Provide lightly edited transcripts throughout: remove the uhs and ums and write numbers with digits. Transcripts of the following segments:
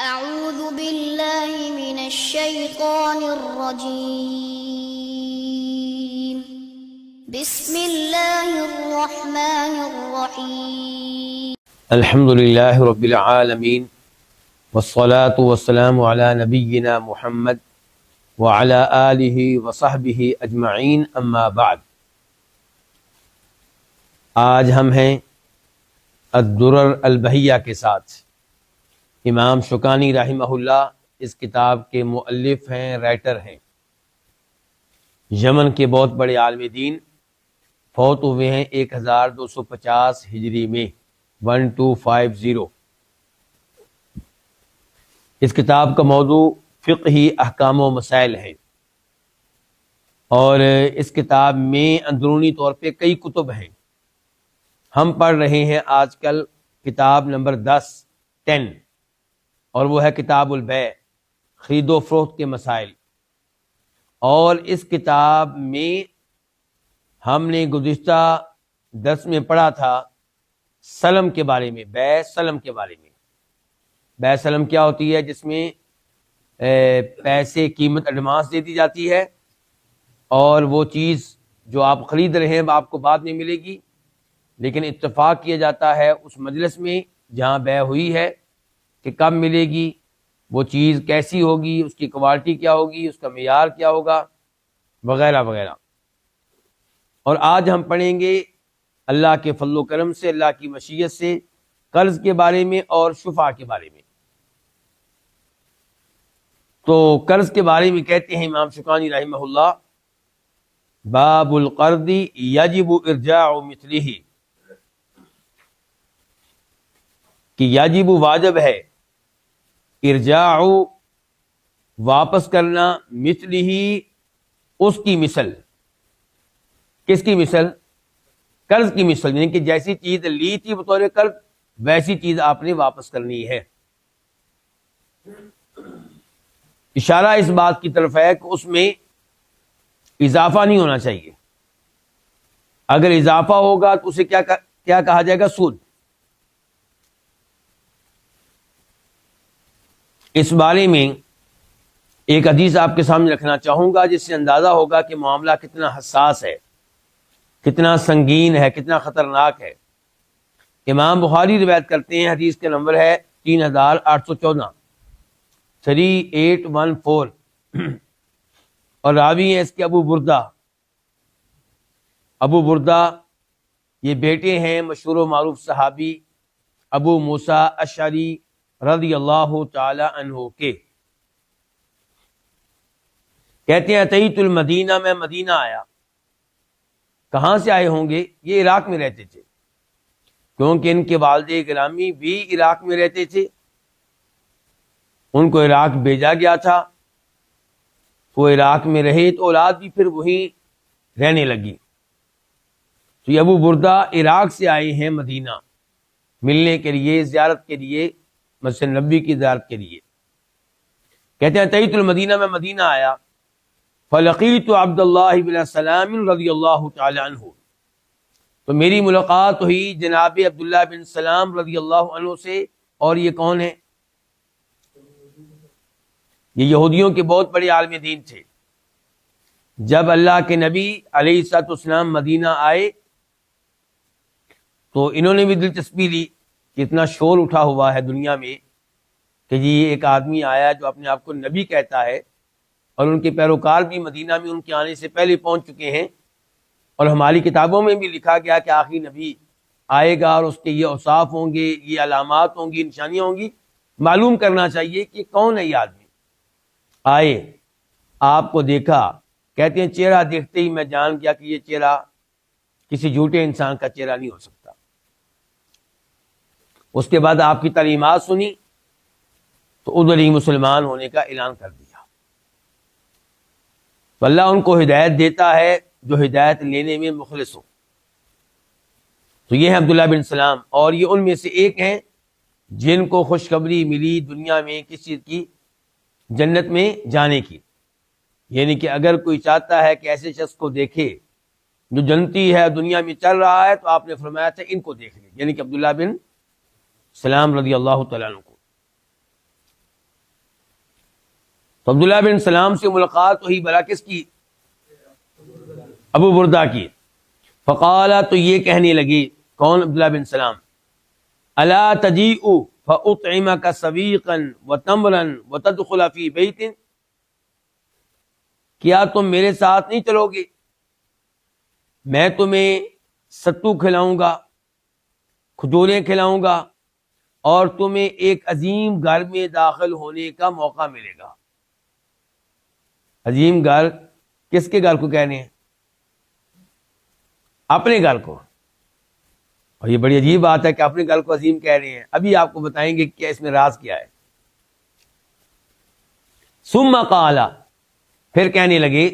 أعوذ بالله من الشيطان الرجيم بسم الله الرحمن الرحيم الحمد للہ رب العالمین والصلاة والسلام علی نبینا محمد وعلی آلہ وصحبہ اجمعین اما بعد۔ آج ہم ہیں الدرر البہیہ کے ساتھ۔ امام شوکانی رحمہ اللہ اس کتاب کے مؤلف ہیں، رائٹر ہیں۔ یمن کے بہت بڑے عالم دین، فوت ہوئے ہیں 1250 ہجری میں، 1250۔ اس کتاب کا موضوع فقہی احکام و مسائل ہے، اور اس کتاب میں اندرونی طور پہ کئی کتب ہیں۔ ہم پڑھ رہے ہیں آج کل کتاب نمبر 10 اور وہ ہے کتاب البیع، خرید و فروخت کے مسائل۔ اور اس کتاب میں ہم نے گزشتہ درس میں پڑھا تھا سلم کے بارے میں، بیع سلم کے بارے میں۔ بیع سلم کیا ہوتی ہے؟ جس میں پیسے قیمت ایڈوانس دے دی جاتی ہے، اور وہ چیز جو آپ خرید رہے ہیں آپ کو بعد میں ملے گی، لیکن اتفاق کیا جاتا ہے اس مجلس میں جہاں بیع ہوئی ہے کہ کب ملے گی، وہ چیز کیسی ہوگی، اس کی کوالٹی کیا ہوگی، اس کا معیار کیا ہوگا، وغیرہ وغیرہ۔ اور آج ہم پڑھیں گے اللہ کے فضل و کرم سے، اللہ کی مشیت سے، قرض کے بارے میں اور شفع کے بارے میں۔ تو قرض کے بارے میں کہتے ہیں امام شوکانی رحمہ اللہ، باب القرض یجب ارجاع مثلہ، کہ یجب واجب ہے، ارجاع واپس کرنا، مثلہ اس کی مثل۔ کس کی مثل؟ قرض کی مثل، یعنی کہ جیسی چیز لی تھی بطور قرض ویسی چیز آپ نے واپس کرنی ہے۔ اشارہ اس بات کی طرف ہے کہ اس میں اضافہ نہیں ہونا چاہیے۔ اگر اضافہ ہوگا تو اسے کیا کہا جائے گا؟ سود۔ اس بارے میں ایک حدیث آپ کے سامنے رکھنا چاہوں گا، جس سے اندازہ ہوگا کہ معاملہ کتنا حساس ہے، کتنا سنگین ہے، کتنا خطرناک ہے۔ امام بخاری روایت کرتے ہیں، حدیث کا نمبر ہے 3814، 3814، اور راوی ہیں اس کے ابو بردہ۔ ابو بردہ یہ بیٹے ہیں مشہور و معروف صحابی ابو موسیٰ اشعری رضی اللہ تعالی عنہ کے۔ کہتے ہیں اتیت المدینہ، میں مدینہ آیا۔ کہاں سے آئے ہوں گے؟ یہ عراق میں رہتے تھے، کیونکہ ان کے والد گرامی بھی عراق میں رہتے تھے، ان کو عراق بھیجا گیا تھا، وہ عراق میں رہے تو اولاد بھی پھر وہیں رہنے لگی۔ تو یہ ابو بردہ عراق سے آئے ہیں مدینہ ملنے کے لیے، زیارت کے لیے، مسجد نبوی کی زیارت کے لیے۔ کہتے ہیں اتیت المدینہ، میں مدینہ آیا، فلقیت عبد اللہ بن سلام رضی اللہ تعالی عنہ، تو میری ملاقات ہوئی جناب عبداللہ بن سلام رضی اللہ عنہ سے۔ اور یہ کون ہیں؟ یہ یہودیوں کے بہت بڑے عالم دین تھے۔ جب اللہ کے نبی علیہ الصلوۃ والسلام مدینہ آئے تو انہوں نے بھی دلچسپی لی کہ اتنا شور اٹھا ہوا ہے دنیا میں کہ جی ایک آدمی آیا جو اپنے آپ کو نبی کہتا ہے، اور ان کے پیروکار بھی مدینہ میں ان کے آنے سے پہلے پہنچ چکے ہیں، اور ہماری کتابوں میں بھی لکھا گیا کہ آخری نبی آئے گا اور اس کے یہ اوصاف ہوں گے، یہ علامات ہوں گی، نشانیاں ہوں گی۔ معلوم کرنا چاہیے کہ کون ہے یہ آدمی۔ آئے، آپ کو دیکھا، کہتے ہیں چہرہ دیکھتے ہی میں جان گیا کہ یہ چہرہ کسی جھوٹے انسان کا چہرہ نہیں ہو سکتا۔ اس کے بعد آپ کی تعلیمات سنی تو ادھر ہی مسلمان ہونے کا اعلان کر دیا۔ تو اللہ ان کو ہدایت دیتا ہے جو ہدایت لینے میں مخلص ہو۔ تو یہ ہیں عبداللہ بن سلام، اور یہ ان میں سے ایک ہیں جن کو خوشخبری ملی دنیا میں کسی چیز کی؟ جنت میں جانے کی۔ یعنی کہ اگر کوئی چاہتا ہے کہ ایسے شخص کو دیکھے جو جنتی ہے، دنیا میں چل رہا ہے، تو آپ نے فرمایا تھا ان کو دیکھ لیں، یعنی کہ عبداللہ بن سلام رضی اللہ تعالیٰ عنہ کو۔ تو عبداللہ بن سلام سے ملاقات ہوئی بلا کس کی؟ ابو بردہ کی. فقالا تو یہ کہنے لگے کون؟ عبداللہ بن سلام. الا تجیء فاطعمک سویقا وتمرا وتدخل فی بیت، کیا تم میرے ساتھ نہیں چلو گے؟ میں تمہیں ستو کھلاؤں گا، کھجوریں کھلاؤں گا، اور تمہیں ایک عظیم گھر میں داخل ہونے کا موقع ملے گا. عظیم گھر کس کے گھر کو کہنے ہیں؟ اپنے گھر کو. اور یہ بڑی عجیب بات ہے کہ اپنے گھر کو عظیم کہہ رہے ہیں. ابھی آپ کو بتائیں گے کہ اس میں راز کیا ہے. ثم قال، پھر کہنے لگے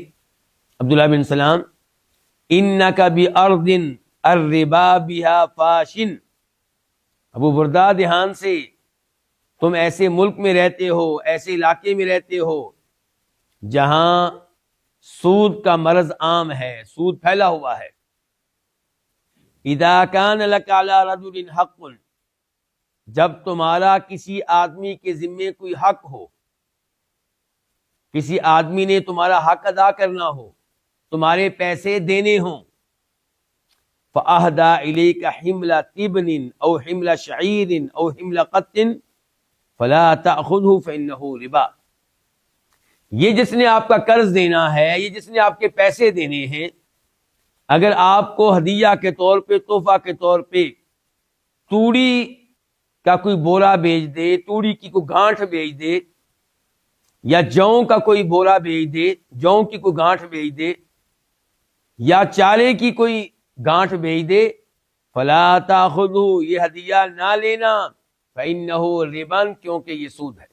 عبداللہ بن سلام، انک بارض الربا بها فاشن، ابو بردہ دھیان سے، تم ایسے ملک میں رہتے ہو، ایسے علاقے میں رہتے ہو جہاں سود کا مرض عام ہے، سود پھیلا ہوا ہے. اذا کان لک علی رجل حق، جب تمہارا کسی آدمی کے ذمے کوئی حق ہو، کسی آدمی نے تمہارا حق ادا کرنا ہو، تمہارے پیسے دینے ہوں، فأہدى إلیک حمل تبن او حمل شعیر او حمل قط فلا تأخذه فإنه ربا. یہ جس نے آپ کا قرض دینا ہے، یہ جس نے آپ کے پیسے دینے ہیں، اگر آپ کو ہدیہ کے طور پہ، تحفہ کے طور پہ توڑی کا کوئی بورا بیچ دے، توڑی کی کوئی گانٹھ بیچ دے، یا جوں کا کوئی بورا بیچ دے، جوں کی کوئی گانٹھ بیچ دے، یا چارے کی کوئی گانٹھ بیچ دے، فلا تاخذوا، یہ ہدیہ نہ لینا، فإنہ ربا، کیونکہ یہ سود ہے.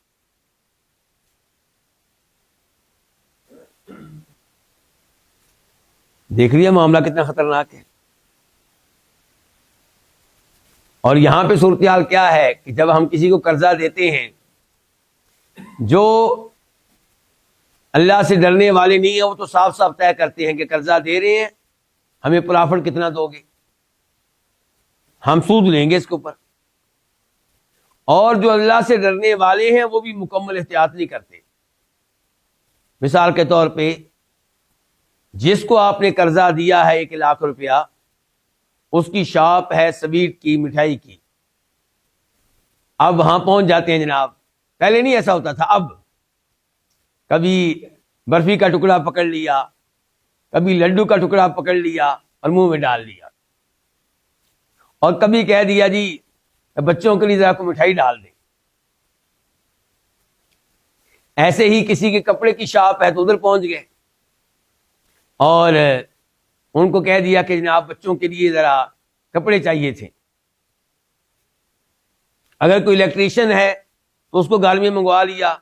دیکھ لیا معاملہ کتنا خطرناک ہے. اور یہاں پہ صورتحال کیا ہے کہ جب ہم کسی کو قرضہ دیتے ہیں جو اللہ سے ڈرنے والے نہیں ہیں، وہ تو صاف صاف طے کرتے ہیں کہ قرضہ دے رہے ہیں، ہمیں پرافٹ کتنا دو گے، ہم سود لیں گے اس کے اوپر. اور جو اللہ سے ڈرنے والے ہیں وہ بھی مکمل احتیاط نہیں کرتے. مثال کے طور پہ جس کو آپ نے قرضہ دیا ہے 1,00,000 روپیہ، اس کی شاپ ہے سویٹ کی، مٹھائی کی. اب وہاں پہنچ جاتے ہیں جناب. پہلے نہیں ایسا ہوتا تھا، اب کبھی برفی کا ٹکڑا پکڑ لیا، کبھی لڈو کا ٹکڑا پکڑ لیا اور منہ میں ڈال لیا، اور کبھی کہہ دیا جی بچوں کے لیے ذرا کو مٹھائی ڈال دیں. ایسے ہی کسی کے کپڑے کی شاپ ہے تو ادھر پہنچ گئے اور ان کو کہہ دیا کہ جناب بچوں کے لیے ذرا کپڑے چاہیے تھے. اگر کوئی الیکٹریشین ہے تو اس کو گھر میں منگوا لیا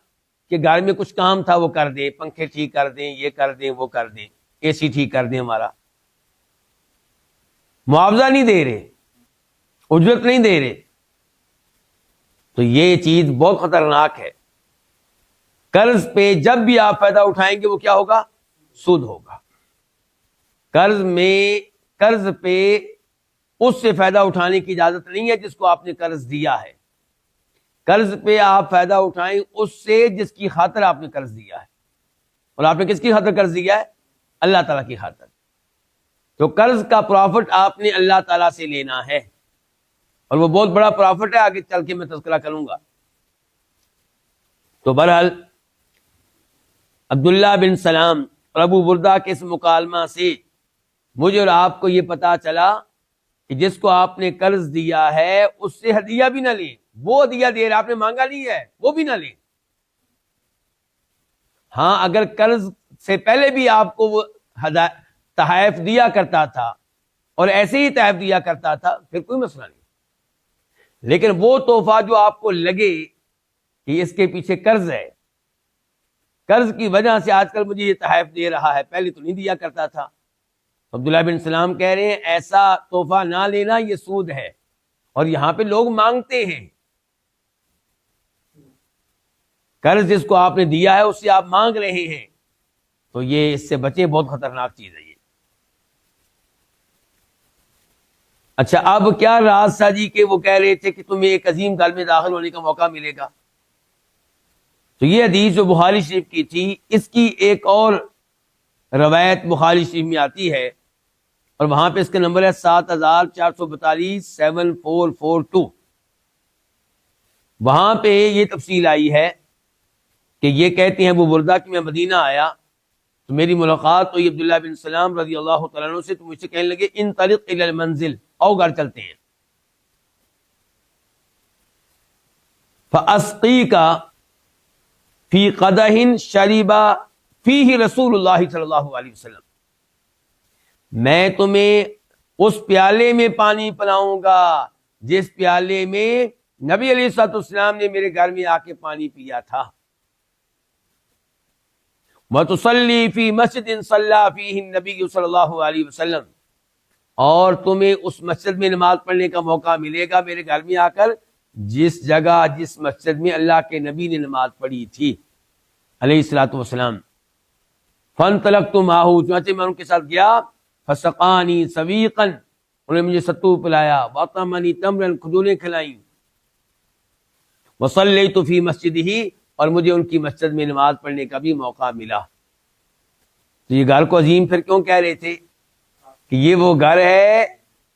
کہ گھر میں کچھ کام تھا وہ کر دیں، پنکھے ٹھیک کر دیں، یہ کر دیں، وہ کر دیں، اے سی ٹھیک کر دیں. ہمارا معاوضہ نہیں دے رہے، اجرت نہیں دے رہے. تو یہ چیز بہت خطرناک ہے. قرض پہ جب بھی آپ فائدہ اٹھائیں گے وہ کیا ہوگا؟ سود ہوگا. قرض پہ اس سے فائدہ اٹھانے کی اجازت نہیں ہے جس کو آپ نے قرض دیا ہے. قرض پہ آپ فائدہ اٹھائیں اس سے جس کی خاطر آپ نے قرض دیا ہے. اور آپ نے کس کی خاطر قرض دیا ہے؟ اللہ تعالیٰ کی خاطر. تو قرض کا پرافٹ آپ نے اللہ تعالیٰ سے لینا ہے، اور وہ بہت بڑا پرافٹ ہے، آگے چل کے میں تذکرہ کروں گا. تو بہرحال عبداللہ بن سلام اور ابو بردہ کے اس مکالمہ سے مجھے اور آپ کو یہ پتا چلا کہ جس کو آپ نے قرض دیا ہے اس سے ہدیہ بھی نہ لیں. وہ ہدیہ دے رہا، آپ نے مانگا نہیں ہے، وہ بھی نہ لیں. ہاں اگر قرض سے پہلے بھی آپ کو وہ تحائف دیا کرتا تھا اور ایسے ہی تحائف دیا کرتا تھا پھر کوئی مسئلہ نہیں. لیکن وہ تحفہ جو آپ کو لگے کہ اس کے پیچھے قرض ہے، قرض کی وجہ سے آج کل مجھے یہ تحائف دے رہا ہے، پہلے تو نہیں دیا کرتا تھا. عبداللہ بن سلام کہہ رہے ہیں ایسا تحفہ نہ لینا، یہ سود ہے. اور یہاں پہ لوگ مانگتے ہیں. قرض جس کو آپ نے دیا ہے اس سے آپ مانگ رہے ہیں، تو یہ اس سے بچیں، بہت خطرناک چیز ہے یہ. اچھا اب کیا راز تھا جی کہ وہ کہہ رہے تھے کہ تمہیں ایک عظیم گھر میں داخل ہونے کا موقع ملے گا؟ تو یہ حدیث جو بخاری شریف کی تھی، اس کی ایک اور روایت بخاری شریف میں آتی ہے، اور وہاں پہ اس کا نمبر ہے 7442 7442۔ وہاں پہ یہ تفصیل آئی ہے کہ یہ کہتے ہیں ابو بردہ کہ میں مدینہ آیا تو میری ملاقات ہوئی عبداللہ بن سلام رضی اللہ تعالیٰ عنہ سے، تو مجھ سے کہنے لگے انطلق الی المنزل، آؤ گھر چلتے ہیں، فاسقیک فی قدح شرب فیہ رسول اللہ صلی اللہ علیہ وسلم، میں تمہیں اس پیالے میں پانی پلاؤں گا جس پیالے میں نبی علیہ الصلوۃ والسلام نے میرے گھر میں آ کے پانی پیا تھا۔ وتصلی فی مسجد صلی فیہ النبی صلی اللہ علیہ وسلم، اور تمہیں اس مسجد میں نماز پڑھنے کا موقع ملے گا میرے گھر میں آ کر جس جگہ جس مسجد میں اللہ کے نبی نے نماز پڑھی تھی علیہ الصلوۃ والسلام۔ فانطلقت معہ، چنانچہ میں ان کے ساتھ گیا، فسقانی سویقا، انہوں نے مجھے ستو پلایا، واطعمنی تمرا، کھجوریں کھلائیں، وصلیت فی مسجدہ، اور مجھے ان کی مسجد میں نماز پڑھنے کا بھی موقع ملا۔ تو یہ گھر کو عظیم پھر کیوں کہہ رہے تھے کہ یہ وہ گھر ہے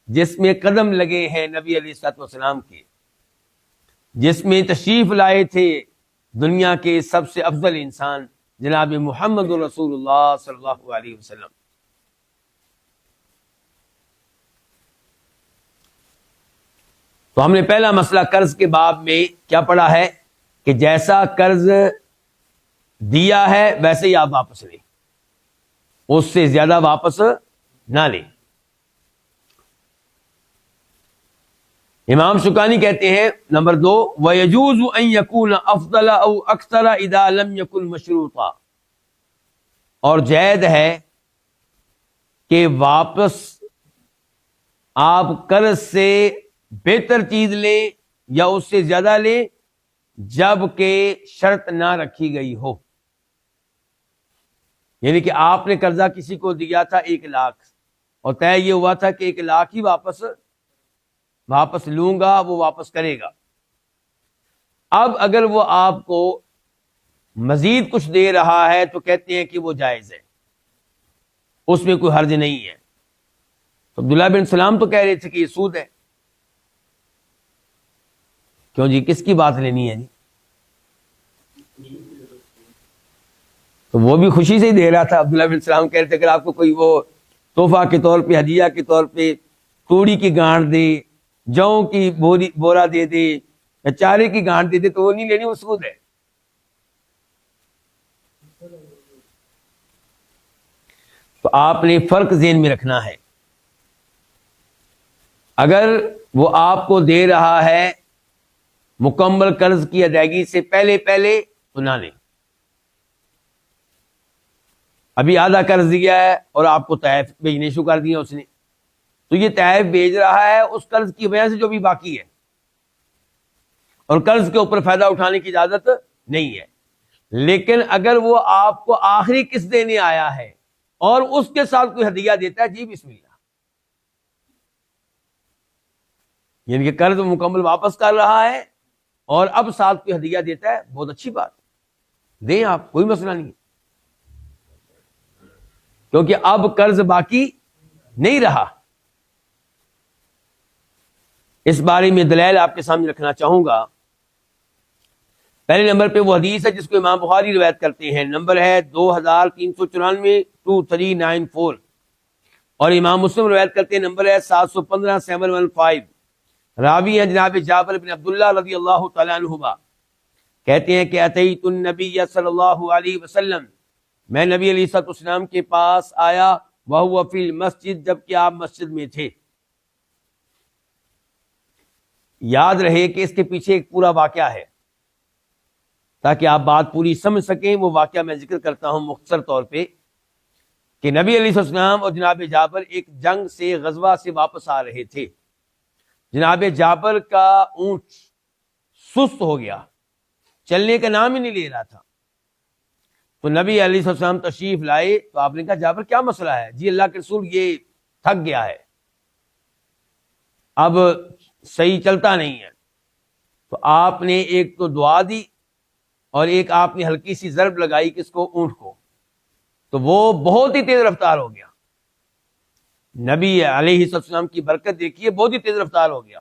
جس میں قدم لگے ہیں نبی علیہ الصلوۃ والسلام کے، جس میں تشریف لائے تھے دنیا کے سب سے افضل انسان جناب محمد رسول اللہ صلی اللہ علیہ وسلم۔ تو ہم نے پہلا مسئلہ قرض کے باب میں کیا پڑھا ہے کہ جیسا قرض دیا ہے ویسے ہی آپ واپس لیں، اس سے زیادہ واپس نہ لیں۔ امام شوکانی کہتے ہیں نمبر 2، وَيَجُوزُ أَن يَكُونَ أَفْضَلَ أَوْ أَكْثَرَ إِذَا لَمْ يَكُنْ مَشْرُوطًا، اور جائز ہے کہ واپس آپ قرض سے بہتر چیز لیں یا اس سے زیادہ لیں جب کہ شرط نہ رکھی گئی ہو، یعنی کہ آپ نے قرضہ کسی کو دیا تھا 1,00,000 اور طے یہ ہوا تھا کہ 1,00,000 ہی واپس لوں گا، وہ واپس کرے گا۔ اب اگر وہ آپ کو مزید کچھ دے رہا ہے تو کہتے ہیں کہ وہ جائز ہے، اس میں کوئی حرج نہیں ہے۔ تو عبداللہ بن سلام تو کہہ رہے تھے کہ یہ سود ہے، کیوں جی کس کی بات لینی ہے جی؟ تو وہ بھی خوشی سے ہی دے رہا تھا۔ عبداللہ بن سلام کہہ رہے تھے اگر آپ کو کوئی وہ تحفہ کے طور پہ، ہدیہ کے طور پہ توڑی کی گانٹ دے، جوں کی بورا دے دے یا چارے کی گانٹ دے دے تو وہ نہیں لینی، وہ سود ہے۔ تو آپ نے فرق ذہن میں رکھنا ہے، اگر وہ آپ کو دے رہا ہے مکمل قرض کی ادائیگی سے پہلے تو نہ لیں۔ ابھی آدھا قرض دیا ہے اور آپ کو تحائف بھیجنے شروع کر دیا اس نے، تو یہ تحائف بھیج رہا ہے اس قرض کی وجہ سے جو بھی باقی ہے، اور قرض کے اوپر فائدہ اٹھانے کی اجازت نہیں ہے۔ لیکن اگر وہ آپ کو آخری قسط دینے آیا ہے اور اس کے ساتھ کوئی ہدیہ دیتا ہے، جی بسم اللہ، یعنی کہ قرض مکمل واپس کر رہا ہے اور اب ساتھ کوئی ہدیہ دیتا ہے، بہت اچھی بات، دیں آپ، کوئی مسئلہ نہیں، کیونکہ اب قرض باقی نہیں رہا۔ اس بارے میں دلائل آپ کے سامنے رکھنا چاہوں گا۔ پہلے نمبر پہ وہ حدیث ہے جس کو امام بخاری روایت کرتے ہیں، نمبر ہے 2394 2394، اور امام مسلم روایت کرتے ہیں، نمبر ہے 715 715۔ راوی ہیں جناب جابر بن عبداللہ رضی اللہ تعالیٰ عنہما، کہتے ہیں کہ اتیت النبی صلی اللہ علیہ وسلم، میں نبی علیہ الصلوۃ والسلام کے پاس آیا، وہو فی المسجد، جبکہ آپ مسجد میں تھے۔ یاد رہے کہ اس کے پیچھے ایک پورا واقعہ ہے تاکہ آپ بات پوری سمجھ سکیں۔ وہ واقعہ میں ذکر کرتا ہوں مختصر طور پہ کہ نبی علیہ السلام اور جناب جابر ایک جنگ سے، غزوہ سے واپس آ رہے تھے۔ جناب جابر کا اونٹ سست ہو گیا، چلنے کا نام ہی نہیں لے رہا تھا، تو نبی علیہ السلام تشریف لائے تو آپ نے کہا جابر کیا مسئلہ ہے؟ جی اللہ کے رسول یہ تھک گیا ہے، اب صحیح چلتا نہیں ہے۔ تو آپ نے ایک تو دعا دی اور ایک آپ نے ہلکی سی ضرب لگائی کس کو؟ اونٹ کو، تو وہ بہت ہی تیز رفتار ہو گیا. نبی علیہ السلام کی برکت دیکھیے، بہت ہی تیز رفتار ہو گیا.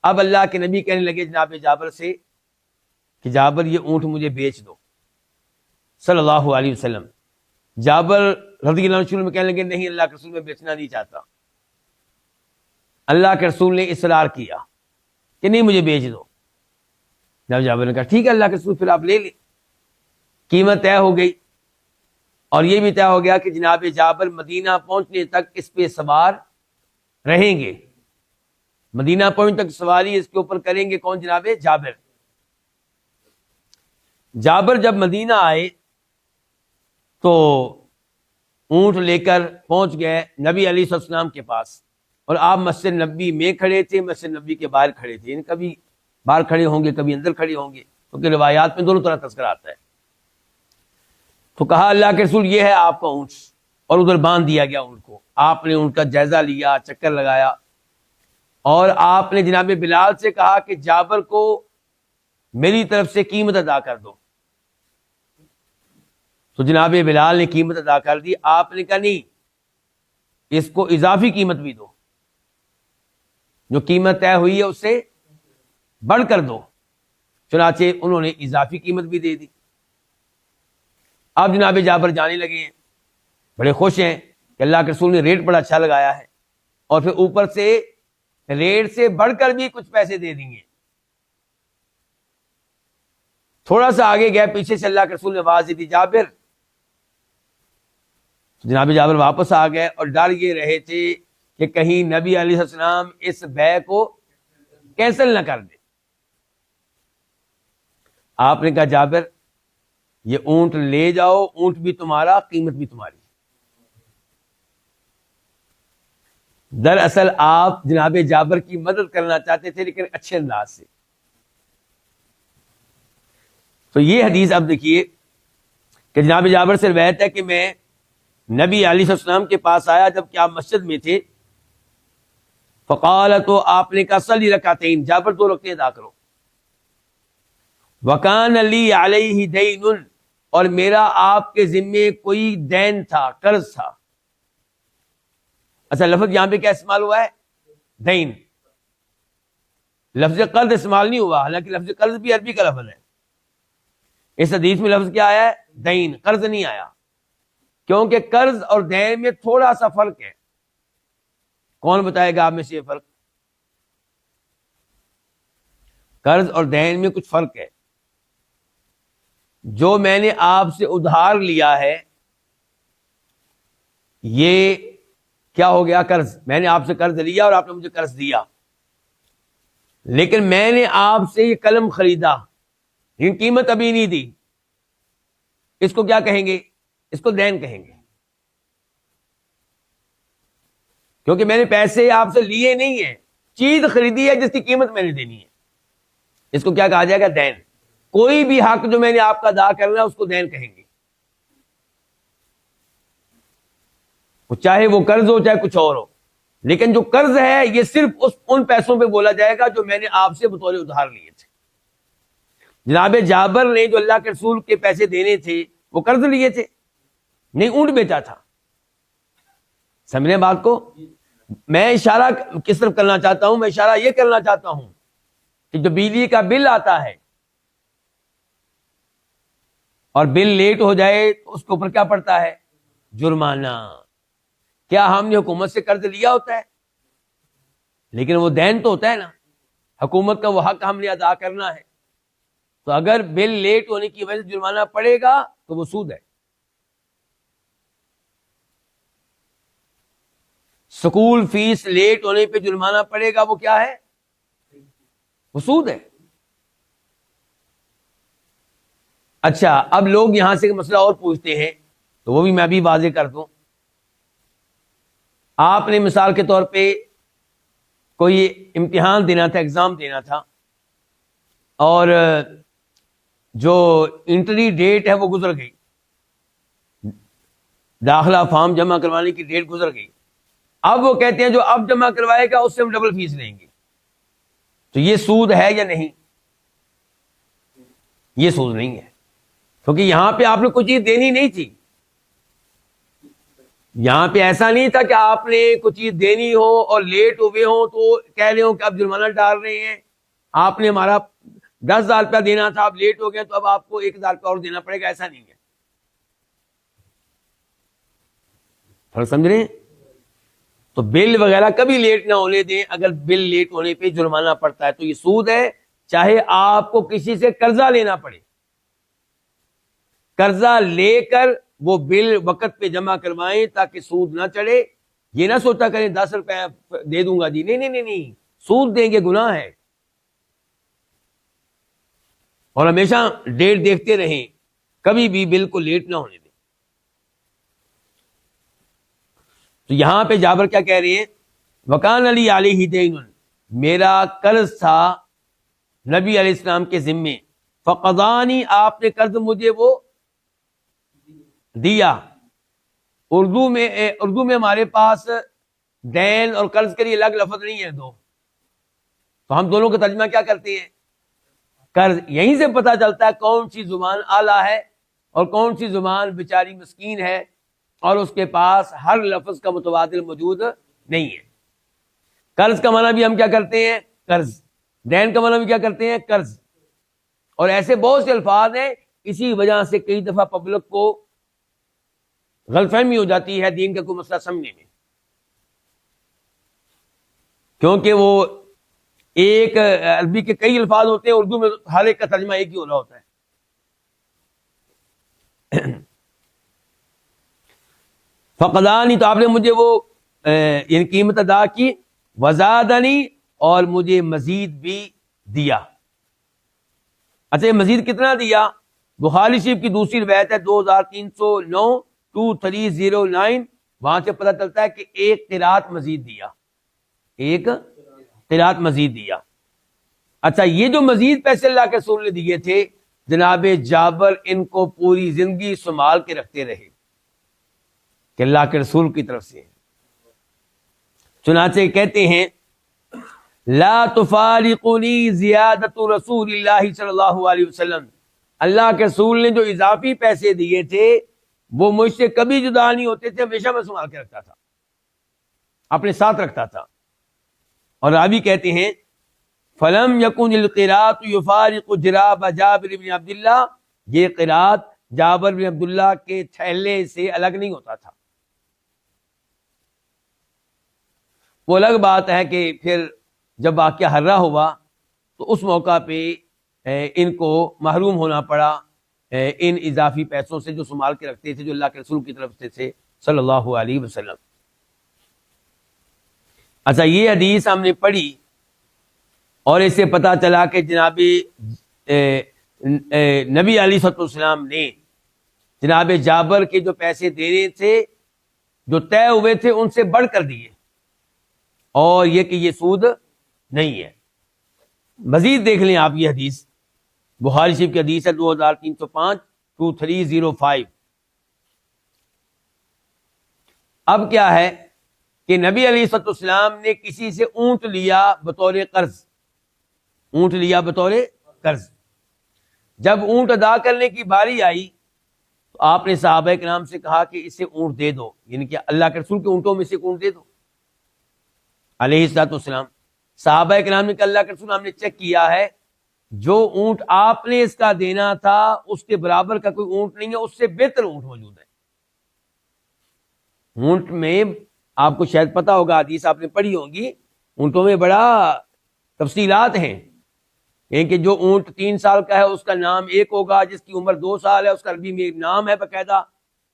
اب اللہ کے نبی کہنے لگے جناب جابر سے کہ جابر یہ اونٹ مجھے بیچ دو صلی اللہ علیہ وسلم. جابر رضی اللہ عنہ شروع میں کہنے لگے نہیں اللہ کے رسول میں بیچنا نہیں چاہتا. اللہ کے رسول نے اصرار کیا کہ نہیں مجھے بیچ دو. جب جابر نے کہا ٹھیک ہے اللہ کے رسول پھر آپ لے لیں. قیمت طے ہو گئی اور یہ بھی طے ہو گیا کہ جناب جابر مدینہ پہنچنے تک اس پہ سوار رہیں گے. مدینہ پہنچنے تک سواری اس کے اوپر کریں گے کون؟ جناب جابر. جابر جب مدینہ آئے تو اونٹ لے کر پہنچ گئے نبی علیہ السلام کے پاس، اور آپ مسجد نبی میں کھڑے تھے، مسجد نبی کے باہر کھڑے تھے. یعنی کبھی باہر کھڑے ہوں گے کبھی اندر کھڑے ہوں گے، کیونکہ روایات میں دونوں طرح تذکرہ آتا ہے. تو کہا اللہ کے رسول یہ ہے آپ کا اونٹ، اور ادھر باندھ دیا گیا اونٹ کو. آپ نے اونٹ کا جائزہ لیا، چکر لگایا، اور آپ نے جناب بلال سے کہا کہ جابر کو میری طرف سے قیمت ادا کر دو. تو جناب بلال نے قیمت ادا کر دی. آپ نے کہا نہیں اس کو اضافی قیمت بھی دو، جو قیمت طے ہوئی ہے اس سے بڑھ کر دو. چنانچہ انہوں نے اضافی قیمت بھی دے دی. اب جناب جابر جانے لگے ہیں، بڑے خوش ہیں کہ اللہ کے رسول نے ریٹ بڑا اچھا لگایا ہے، اور پھر اوپر سے ریٹ سے بڑھ کر بھی کچھ پیسے دے دیں گے. تھوڑا سا آگے گئے، پیچھے سے اللہ کے رسول نے آواز دی جابر. جناب جابر واپس آ گئے اور ڈر یہ رہے تھے کہ کہیں نبی علیہ السلام اس بیع کو کینسل نہ کر دے. آپ نے کہا جابر یہ اونٹ لے جاؤ، اونٹ بھی تمہارا، قیمت بھی تمہاری. دراصل آپ جناب جابر کی مدد کرنا چاہتے تھے لیکن اچھے انداز سے. تو یہ حدیث اب دیکھیے کہ جناب جابر سے روایت ہے کہ میں نبی علیہ السلام کے پاس آیا جب کہ آپ مسجد میں تھے. فقال، تو آپ نے کہا صلی رکعتین، جابر 2 رکعتیں ادا کرو. وکان لی علیہ دین، اور میرا آپ کے ذمے کوئی دین تھا، قرض تھا. اچھا لفظ یہاں پہ کیا استعمال ہوا ہے؟ دین. لفظ قرض استعمال نہیں ہوا، حالانکہ لفظ قرض بھی عربی کا لفظ ہے. اس حدیث میں لفظ کیا آیا ہے؟ دین. قرض نہیں آیا، کیونکہ قرض اور دین میں تھوڑا سا فرق ہے. کون بتائے گا آپ میں سے یہ فرق؟ قرض اور دین میں کچھ فرق ہے. جو میں نے آپ سے ادھار لیا ہے یہ کیا ہو گیا؟ قرض. میں نے آپ سے قرض لیا اور آپ نے مجھے قرض دیا، لیکن میں نے آپ سے یہ قلم خریدا، لیکن قیمت ابھی نہیں دی. اس کو کیا کہیں گے؟ اس کو دین کہیں گے، کیونکہ میں نے پیسے آپ سے لیے نہیں ہیں، چیز خریدی ہے جس کی قیمت میں نے دینی ہے. اس کو کیا کہا جائے گا؟ دین. کوئی بھی حق جو میں نے آپ کا ادا کرنا ہے اس کو دین کہیں گے، چاہے وہ قرض ہو چاہے کچھ اور ہو. لیکن جو قرض ہے یہ صرف ان پیسوں پہ بولا جائے گا جو میں نے آپ سے بطور ادھار لیے تھے. جناب جابر نے جو اللہ کے رسول کے پیسے دینے تھے وہ قرض لیے تھے، نہیں اونٹ بیچا تھا. سمجھیں بات کو؟ میں اشارہ کس طرف کرنا چاہتا ہوں؟ میں اشارہ یہ کرنا چاہتا ہوں کہ جو بجلی کا بل آتا ہے اور بل لیٹ ہو جائے تو اس کے اوپر کیا پڑتا ہے؟ جرمانہ. کیا ہم نے حکومت سے قرض لیا ہوتا ہے؟ لیکن وہ دین تو ہوتا ہے نا، حکومت کا وہ حق ہم نے ادا کرنا ہے. تو اگر بل لیٹ ہونے کی وجہ سے جرمانہ پڑے گا تو وہ سود ہے. سکول فیس لیٹ ہونے پہ جرمانہ پڑے گا، وہ کیا ہے؟ وہ سود ہے. اچھا اب لوگ یہاں سے مسئلہ اور پوچھتے ہیں تو وہ بھی میں بھی واضح کر دوں. آپ نے مثال کے طور پہ کوئی امتحان دینا تھا، ایگزام دینا تھا، اور جو انٹری ڈیٹ ہے وہ گزر گئی، داخلہ فارم جمع کروانے کی ڈیٹ گزر گئی. اب وہ کہتے ہیں جو اب جمع کروائے گا اس سے ہم ڈبل فیس لیں گے. تو یہ سود ہے یا نہیں؟ یہ سود نہیں ہے، کیونکہ یہاں پہ آپ نے کوئی چیز دینی نہیں تھی. یہاں پہ ایسا نہیں تھا کہ آپ نے کوئی چیز دینی ہو اور لیٹ ہوئے ہوں تو کہہ رہے ہو کہ اب جرمانہ ڈال رہے ہیں. آپ نے ہمارا 10,000 روپیہ دینا تھا، آپ لیٹ ہو گئے تو اب آپ کو 1,000 روپیہ اور دینا پڑے گا، ایسا نہیں ہے. فرق سمجھ رہے ہیں؟ تو بل وغیرہ کبھی لیٹ نہ ہونے دیں. اگر بل لیٹ ہونے پہ جرمانہ پڑتا ہے تو یہ سود ہے، چاہے آپ کو کسی سے قرضہ لینا پڑے. قرضہ لے کر وہ بل وقت پہ جمع کروائیں تاکہ سود نہ چڑھے. یہ نہ سوچا کریں 10 روپے دے دوں گا جی، نہیں نہیں نہیں نہیں، سود دیں گے گناہ ہے. اور ہمیشہ ڈیٹ دیکھتے رہیں، کبھی بھی بل کو لیٹ نہ ہونے دیں. تو یہاں پہ جابر کیا کہہ رہے ہیں؟ وکان علی علیہ دین، میرا قرض تھا نبی علیہ السلام کے ذمے. فقضانی، آپ نے قرض مجھے وہ دیا. اردو میں ہمارے پاس دین اور قرض کے لیے الگ لفظ نہیں ہے دو، تو ہم دونوں کا ترجمہ کیا کرتے ہیں؟ قرض. یہیں سے پتہ چلتا ہے کون سی زبان اعلیٰ ہے اور کون سی زبان بیچاری مسکین ہے اور اس کے پاس ہر لفظ کا متبادل موجود نہیں ہے. قرض کا معنی بھی ہم کیا کرتے ہیں؟ قرض. دین کا معنی بھی کیا کرتے ہیں؟ قرض. اور ایسے بہت سے الفاظ ہیں، اسی وجہ سے کئی دفعہ پبلک کو غلط فہمی ہو جاتی ہے دین کا کوئی مسئلہ سمجھنے میں، کیونکہ وہ ایک عربی کے کئی الفاظ ہوتے ہیں، اردو میں ہر ایک کا ترجمہ ایک ہی ہو رہا ہوتا ہے. فقدانی، تو آپ نے مجھے وہ یعنی قیمت ادا کی. وزادنی، اور مجھے مزید بھی دیا. اچھا، یہ مزید کتنا دیا؟ بخاری شریف کی دوسری روایت ہے 2309 2309، وہاں سے پتہ چلتا ہے کہ ایک قرات مزید دیا، ایک قرات مزید دیا. اچھا، یہ جو مزید پیسے اللہ کے رسول نے دیے تھے، جناب جابر ان کو پوری زندگی سنبھال کے رکھتے رہے کہ اللہ کے رسول کی طرف سے. چنانچہ کہتے ہیں لا تفارقنی زیادت رسول اللہ صلی اللہ علیہ وسلم، اللہ کے رسول نے جو اضافی پیسے دیے تھے وہ مجھ سے کبھی جدا نہیں ہوتے تھے، ہمیشہ میں سنبھال کے رکھتا تھا، اپنے ساتھ رکھتا تھا. اور راوی کہتے ہیں فلم یکن القرات یفارق جراب جابر بن عبداللہ، یہ قرات جابر بن عبداللہ کے تھیلے سے الگ نہیں ہوتا تھا. وہ الگ بات ہے کہ پھر جب واقعہ ہررا ہوا تو اس موقع پہ ان کو محروم ہونا پڑا ان اضافی پیسوں سے جو سنبھال کے رکھتے تھے، جو اللہ کے رسول کی طرف سے تھے صلی اللہ علیہ وسلم. اچھا، یہ حدیث ہم نے پڑھی اور اس سے پتہ چلا کہ جناب نبی علیہ الصلوۃ والسلام نے جناب جابر کے جو پیسے دینے تھے، جو طے ہوئے تھے، ان سے بڑھ کر دیے، اور یہ کہ یہ سود نہیں ہے. مزید دیکھ لیں آپ یہ حدیث، بخاری شریف کی حدیث ہے 2305 2305. اب کیا ہے کہ نبی علیہ الصلوۃ والسلام نے کسی سے اونٹ لیا بطور قرض، اونٹ لیا بطور قرض. جب اونٹ ادا کرنے کی باری آئی تو آپ نے صحابہ کرام سے کہا کہ اسے اونٹ دے دو، یعنی کہ اللہ کے رسول کے اونٹوں میں سے اونٹ دے دو علیہ الصلوۃ والسلام. صحابہ کرام نے کہا اللہ کے رسول ہم نے چیک کیا ہے، جو اونٹ آپ نے اس کا دینا تھا اس کے برابر کا کوئی اونٹ نہیں ہے، اس سے بہتر اونٹ موجود ہے. اونٹ میں آپ کو شاید پتا ہوگا، حدیث آپ نے پڑھی ہوگی، اونٹوں میں بڑا تفصیلات ہیں. یعنی کہ جو اونٹ 3 سال کا ہے اس کا نام ایک ہوگا، جس کی عمر 2 سال ہے اس کا عربی میں ایک نام ہے باقاعدہ،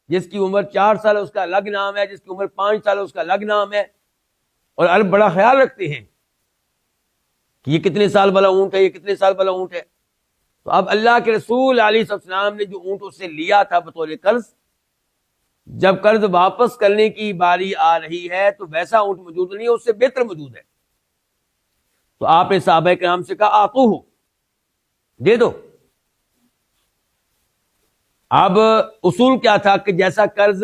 جس کی عمر 4 سال ہے اس کا الگ نام ہے، جس کی عمر 5 سال ہے اس کا الگ نام ہے. اور عرب بڑا خیال رکھتے ہیں کہ یہ کتنے سال والا اونٹ ہے، یہ کتنے سال والا اونٹ ہے. تو اب اللہ کے رسول علیہ السلام نے جو اونٹ اس سے لیا تھا بطور قرض، جب قرض واپس کرنے کی باری آ رہی ہے تو ویسا اونٹ موجود نہیں ہے، اس سے بہتر موجود ہے. تو آپ نے صحابہ کرام سے کہا آتوہ، دے دو. اب اصول کیا تھا کہ جیسا قرض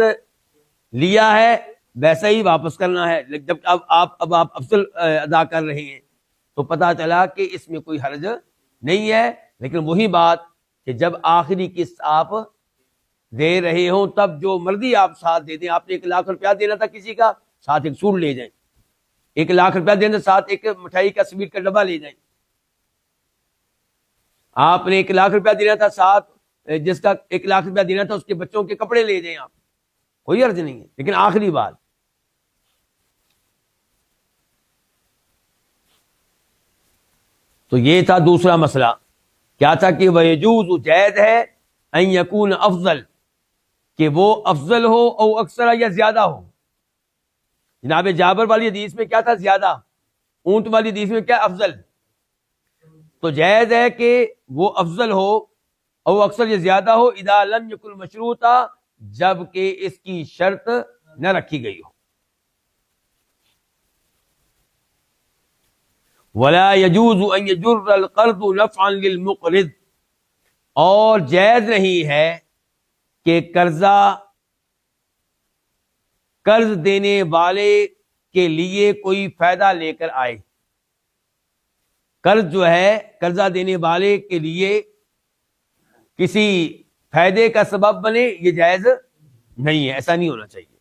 لیا ہے ویسا ہی واپس کرنا ہے. جب اب آپ افضل ادا کر رہے ہیں تو پتہ چلا کہ اس میں کوئی حرج نہیں ہے. لیکن وہی بات کہ جب آخری قسط آپ دے رہے ہوں تب جو مرضی آپ ساتھ دے دیں. آپ نے 1,00,000 روپیہ دینا تھا کسی کا, ساتھ ایک سوٹ لے جائیں. 1,00,000 روپیہ دینا ساتھ ایک مٹھائی کا سویٹ کا ڈبہ لے جائیں. آپ نے 1,00,000 روپیہ دینا تھا ساتھ جس کا 1,00,000 روپیہ دینا تھا اس کے بچوں کے کپڑے لے جائیں. آپ کوئی عرض نہیں ہے. لیکن آخری بات تو یہ تھا. دوسرا مسئلہ کیا تھا کہ وَيَجُوزُ جائز ہے ان یکون افضل, کہ وہ افضل ہو او اکثر یا زیادہ ہو. جناب جابر والی حدیث میں کیا تھا؟ زیادہ. اونٹ والی حدیث میں کیا؟ افضل. تو جائز ہے کہ وہ افضل ہو او اکثر یا زیادہ ہو اذا لم یکن مشروطا, جب کہ اس کی شرط نہ رکھی گئی ہو. ولا يجوز ان يجر القرض نفعا للمقرض, اور جائز نہیں ہے کہ قرض دینے والے کے لیے کوئی فائدہ لے کر آئے. قرض جو ہے قرضہ دینے والے کے لیے کسی فائدے کا سبب بنے, یہ جائز نہیں ہے. ایسا نہیں ہونا چاہیے.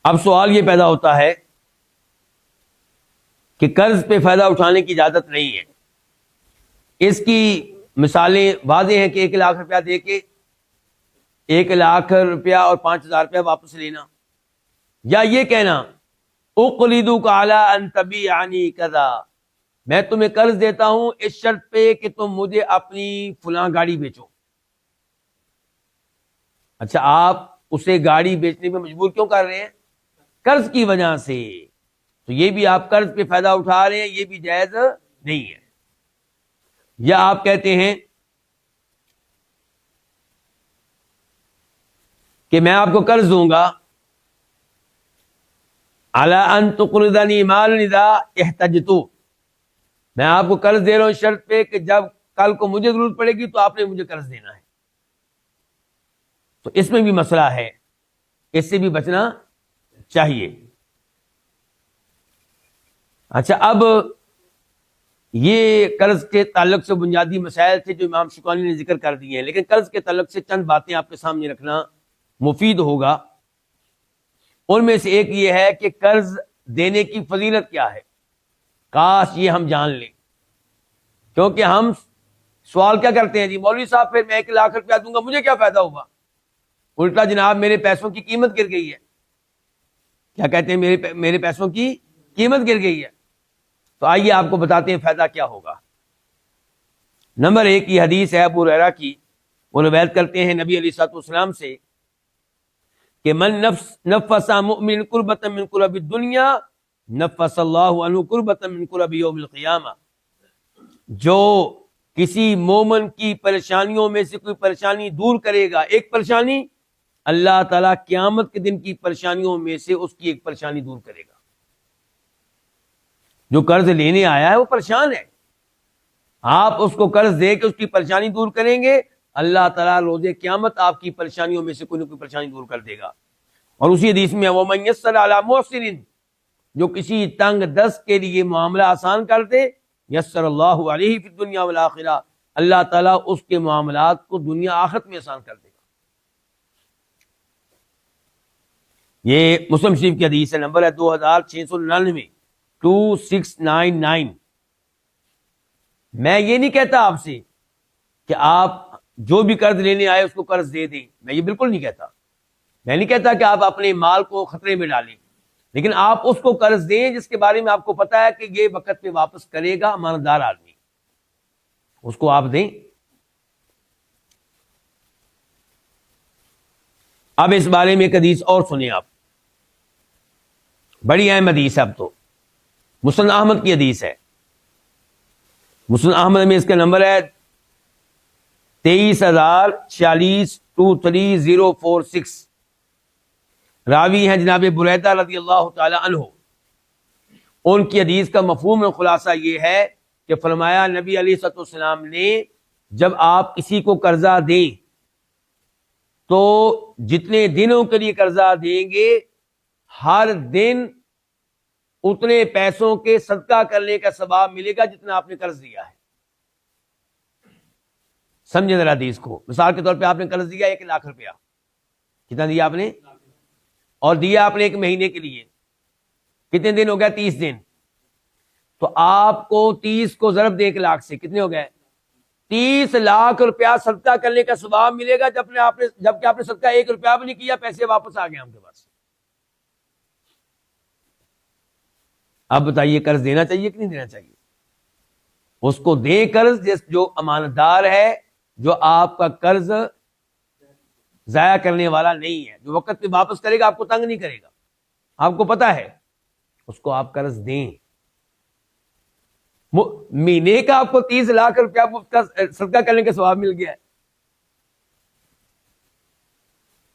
اب سوال یہ پیدا ہوتا ہے کہ قرض پہ فائدہ اٹھانے کی اجازت نہیں ہے. اس کی مثالیں واضح ہیں کہ 1,00,000 روپیہ دے کے 1,00,000 روپیہ اور 5,000 روپیہ واپس لینا, یا یہ کہنا اقرضک علی ان تبیعنی کذا, میں تمہیں قرض دیتا ہوں اس شرط پہ کہ تم مجھے اپنی فلاں گاڑی بیچو. اچھا, آپ اسے گاڑی بیچنے میں مجبور کیوں کر رہے ہیں؟ قرض کی وجہ سے. تو یہ بھی آپ قرض پہ فائدہ اٹھا رہے ہیں, یہ بھی جائز نہیں ہے. یا آپ کہتے ہیں کہ میں آپ کو قرض دوں گا علی ان تقرضنی مالا اذا احتجت, میں آپ کو قرض دے رہا ہوں شرط پہ کہ جب کل کو مجھے ضرورت پڑے گی تو آپ نے مجھے قرض دینا ہے. تو اس میں بھی مسئلہ ہے, اس سے بھی بچنا چاہیے. اچھا, اب یہ قرض کے تعلق سے بنیادی مسائل تھے جو امام شوکانی نے ذکر کر دیے ہیں, لیکن قرض کے تعلق سے چند باتیں آپ کے سامنے رکھنا مفید ہوگا. ان میں سے ایک یہ ہے کہ قرض دینے کی فضیلت کیا ہے. کاش یہ ہم جان لیں, کیونکہ ہم سوال کیا کرتے ہیں, جی مولوی صاحب پھر میں 1,00,000 روپیہ دوں گا, مجھے کیا فائدہ ہوگا؟ الٹا جناب میرے پیسوں کی قیمت گر گئی ہے. کیا کہتے ہیں؟ میرے پیسوں کی قیمت گر گئی ہے. تو آئیے آپ کو بتاتے ہیں فائدہ کیا ہوگا. نمبر 1 کی حدیث ہے ابو ہریرہ کی, وہ روایت کرتے ہیں نبی علیہ الصلوۃ والسلام سے کہ من نفس مؤمن کربۃ من کرب الدنیا نفس اللہ عنہ کربۃ من کرب یوم القیامہ, جو کسی مومن کی پریشانیوں میں سے کوئی پریشانی دور کرے گا, ایک پریشانی, اللہ تعالیٰ قیامت کے دن کی پریشانیوں میں سے اس کی ایک پریشانی دور کرے گا. جو قرض لینے آیا ہے وہ پریشان ہے, آپ اس کو قرض دے کے اس کی پریشانی دور کریں گے, اللہ تعالیٰ روز قیامت آپ کی پریشانیوں میں سے کوئی نہ کوئی پریشانی دور کر دے گا. اور اسی حدیث میں وَمَن يَسَّرَ عَلَى مُعْسِرٍ, جو کسی تنگ دست کے لیے معاملہ آسان کر دے, یسر اللہ علیہ فی الدنیا والآخرہ, اللہ تعالیٰ اس کے معاملات کو دنیا آخرت میں آسان کر دے گا. یہ مسلم شریف کی حدیث ہے, نمبر ہے 2699 2699. میں یہ نہیں کہتا آپ سے کہ آپ جو بھی قرض لینے آئے اس کو قرض دے دیں, میں یہ بالکل نہیں کہتا. میں نہیں کہتا کہ آپ اپنے مال کو خطرے میں ڈالیں, لیکن آپ اس کو قرض دیں جس کے بارے میں آپ کو پتا ہے کہ یہ وقت پہ واپس کرے گا, امانتدار آدمی, اس کو آپ دیں. اب اس بارے میں ایک حدیث اور سنیں آپ, بڑی اہم حدیث ہے. اب تو مسند احمد کی حدیث ہے. مسند احمد میں اس کا نمبر ہے 23,046,23046. راوی ہیں جناب بریدہ رضی اللہ تعالی عنہ. ان کی حدیث کا مفہوم اور خلاصہ یہ ہے کہ فرمایا نبی علیہ الصلوۃ والسلام نے جب آپ کسی کو قرضہ دیں تو جتنے دنوں کے لیے قرضہ دیں گے ہر دن اتنے پیسوں کے صدقہ کرنے کا ثواب ملے گا جتنا آپ نے قرض دیا ہے. سمجھے ذرا حدیث کو. مثال کے طور پہ آپ نے قرض دیا 1,00,000 روپیہ. کتنا دیا آپ نے؟ اور دیا آپ نے 1 مہینے کے لیے. کتنے دن ہو گیا؟ 30 دن. تو آپ کو 30 کو ضرب دے 1,00,000 سے کتنے ہو گئے؟ 30 لاکھ روپیہ صدقہ کرنے کا ثواب ملے گا جبکہ آپ نے صدقہ 1 روپیہ بھی نہیں کیا, پیسے واپس آ گئے آپ کے پاس. اب بتائیے قرض دینا چاہیے کہ نہیں دینا چاہیے؟ اس کو دیں قرض جو امانت دار ہے, جو آپ کا قرض ضائع کرنے والا نہیں ہے, جو وقت پہ واپس کرے گا, آپ کو تنگ نہیں کرے گا, آپ کو پتا ہے, اس کو آپ قرض دیں. مہینے کا آپ کو 30 لاکھ روپیہ صدقہ کرنے کا ثواب مل گیا ہے.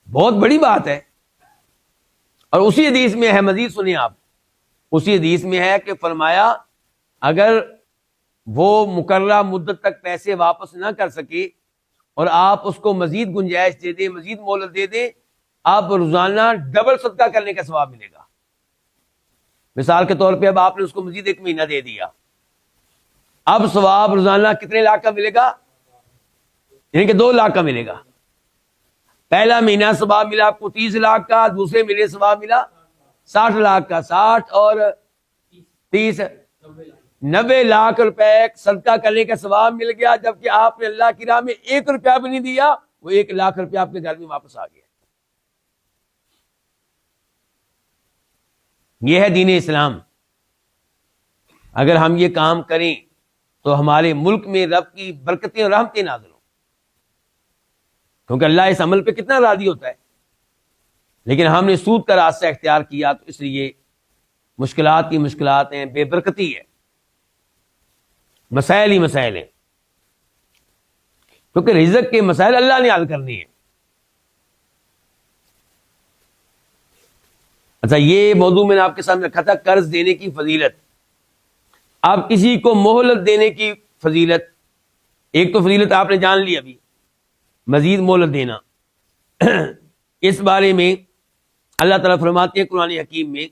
بہت بڑی بات ہے. اور اسی حدیث میں ہے, مزید سنیں آپ, اسی حدیث میں ہے کہ فرمایا اگر وہ مقررہ مدت تک پیسے واپس نہ کر سکے اور آپ اس کو مزید گنجائش دے دیں, مزید مہلت دے دیں, آپ روزانہ ڈبل صدقہ کرنے کا ثواب ملے گا. مثال کے طور پہ اب آپ نے اس کو مزید 1 مہینہ دے دیا, اب ثواب روزانہ کتنے لاکھ کا ملے گا؟ یعنی کہ 2 لاکھ کا ملے گا. پہلا مہینہ ثواب ملا آپ کو 30 لاکھ کا, دوسرے مہینے ثواب ملا 60 لاکھ کا. 60 اور 30 90 لاکھ روپے صدقہ کرنے کا ثواب مل گیا, جبکہ آپ نے اللہ کی راہ میں 1 روپیہ بھی نہیں دیا, وہ 1 لاکھ روپیہ آپ کے گھر میں واپس آ گیا. یہ ہے دین اسلام. اگر ہم یہ کام کریں تو ہمارے ملک میں رب کی برکتیں اور رحمتیں نازل ہوں, کیونکہ اللہ اس عمل پہ کتنا راضی ہوتا ہے. لیکن ہم نے سود کا راستہ اختیار کیا, تو اس لیے مشکلات کی مشکلات ہیں, بے برکتی ہے, مسائل ہی مسائل ہیں, کیونکہ رزق کے مسائل اللہ نے حل کرنے ہیں. اچھا, یہ موضوع میں نے آپ کے سامنے رکھا تھا, قرض دینے کی فضیلت. آپ کسی کو مہلت دینے کی فضیلت, ایک تو فضیلت آپ نے جان لی ابھی, مزید مہلت دینا. اس بارے میں اللہ تعالیٰ فرماتے ہیں قرآن حکیم میں,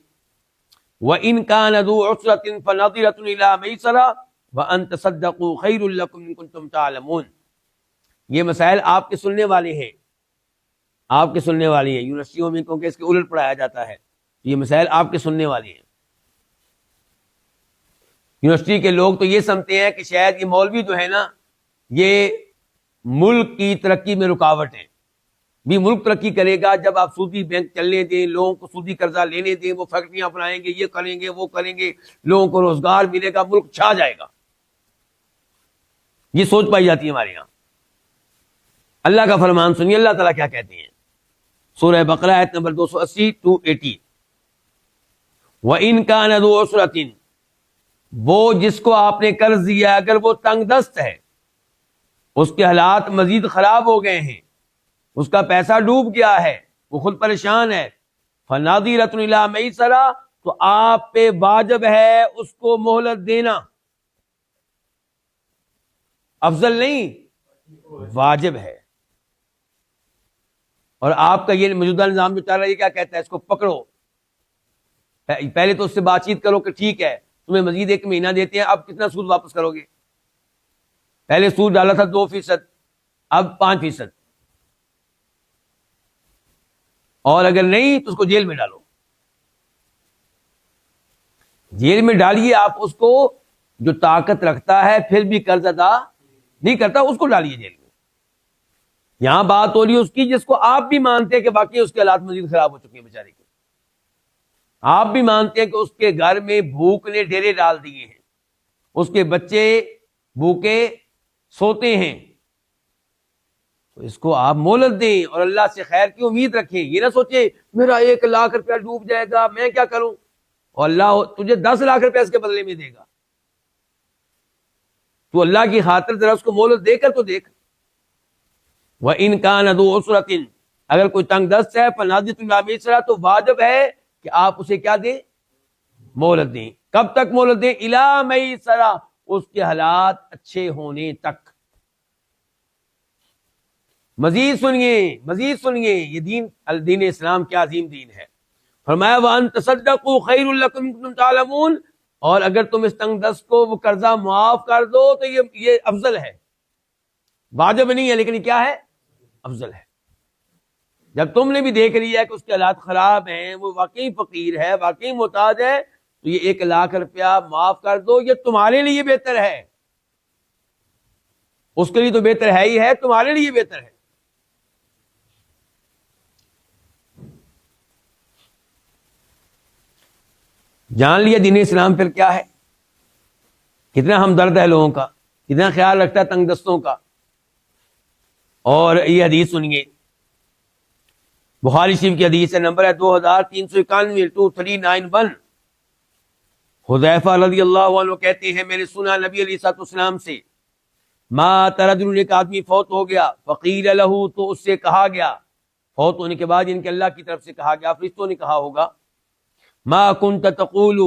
وَإِن كَانَ ذُو عُسْرَةٍ فَنَظِرَةٌ إِلَىٰ مَيْسَرَةٍ وَأَن تَصَدَّقُوا خَيْرٌ لَّكُمْ إِن كُنتُمْ تَعْلَمُونَ. یہ مسائل آپ کے سننے والے ہیں, آپ کے سننے والے ہیں. یونیورسٹیوں میں کیونکہ اس کے الٹ پڑھایا جاتا ہے, یہ مسائل آپ کے سننے والے ہیں. یونیورسٹی کے لوگ تو یہ سمجھتے ہیں کہ شاید یہ مولوی جو ہے نا, یہ ملک کی ترقی میں رکاوٹ ہے. بھی ملک ترقی کرے گا جب آپ سودی بینک چلنے دیں, لوگوں کو سودی قرضہ لینے دیں, وہ فیکٹریاں بنائیں گے, یہ کریں گے, وہ کریں گے, لوگوں کو روزگار ملے گا, ملک چھا جائے گا. یہ سوچ پائی جاتی ہے ہمارے یہاں. اللہ کا فرمان سنیے, اللہ تعالیٰ کیا کہتے ہیں. سورہ بقرہ آیت نمبر 280-280. وَإِن كَانَ ذُو عُسْرَةٍ, وہ جس کو آپ نے قرض دیا اگر وہ تنگ دست ہے, اس کے حالات مزید خراب ہو گئے ہیں, اس کا پیسہ ڈوب گیا ہے, وہ خود پریشان ہے, فَنَظِرَةٌ إِلَىٰ مَيْسَرَةٍ, تو آپ پہ واجب ہے اس کو مہلت دینا. افضل نہیں, واجب ہے. اور آپ کا یہ موجودہ نظام جو چل رہا ہے یہ کیا کہتا ہے, اس کو پکڑو, پہلے تو اس سے بات چیت کرو کہ ٹھیک ہے تمہیں مزید 1 مہینہ دیتے ہیں, اب کتنا سود واپس کرو گے. پہلے سود ڈالا تھا 2%, اب 5%, اور اگر نہیں تو اس کو جیل میں ڈالو. جیل میں ڈالیے آپ اس کو جو طاقت رکھتا ہے پھر بھی قرض ادا نہیں کرتا, اس کو ڈالیے جیل میں. یہاں بات ہو رہی ہے اس کی جس کو آپ بھی مانتے ہیں کہ باقی اس کے حالات مزید خراب ہو چکے ہیں بیچارے کے. آپ بھی مانتے ہیں کہ اس کے گھر میں بھوک نے ڈیرے ڈال دیے ہیں, اس کے بچے بھوکے سوتے ہیں, تو اس کو آپ مہلت دیں اور اللہ سے خیر کی امید رکھیں. یہ نہ سوچیں میرا 1 لاکھ روپیہ ڈوب جائے گا, میں کیا کروں, اور اللہ تجھے 10 لاکھ روپیہ اس کے بدلے میں دے گا. تو اللہ کی خاطر ذرا اس کو مہلت دے کر تو دیکھ. وَإِن كَانَ ذُو عُسْرَةٍ, اگر کوئی تنگ دست ہے فَنَظِرَةٌ إِلَىٰ مَيْسَرَةٍ, تو واجب ہے کہ آپ اسے کیا دیں, مہلت دیں. کب تک مہلت دیں؟ إِلَىٰ مَيْسَرَةٍ, اس کے حالات اچھے ہونے تک. مزید سنیے, مزید سنیے, یہ دین اسلام کیا عظیم دین ہے. فرمایا وَأَن تَصَدَّقُوا خَيْرٌ لَكُمْ إِن كُنتُمْ تَعْلَمُونَ، اور اگر تم اس تنگ دست کو وہ قرضہ معاف کر دو تو یہ افضل ہے، واجب نہیں ہے لیکن یہ کیا ہے؟ افضل ہے۔ جب تم نے بھی دیکھ لیا کہ اس کے حالات خراب ہیں، وہ واقعی فقیر ہے، واقعی محتاج ہے، تو یہ 1,00,000 روپیہ معاف کر دو، یہ تمہارے لیے بہتر ہے۔ اس کے لیے تو بہتر ہے ہی ہے، تمہارے لیے بہتر ہے۔ جان لیا دین اسلام پھر کیا ہے، کتنا ہمدرد ہے لوگوں کا، کتنا خیال رکھتا ہے تنگ دستوں کا۔ اور یہ حدیث سنیے، بخاری شریف کی حدیث ہے، نمبر ہے 2391 2391۔ حذیفہ رضی اللہ عنہ کہتے ہیں میں نے سنا نبی علیہ الصلوۃ والسلام سے، ما ترجل، ایک آدمی فوت ہو گیا، فقیل لہ، تو اس سے کہا گیا، فوت ہونے کے بعد ان کے اللہ کی طرف سے کہا گیا، فرشتوں نے کہا ہوگا، ما کنت تقول،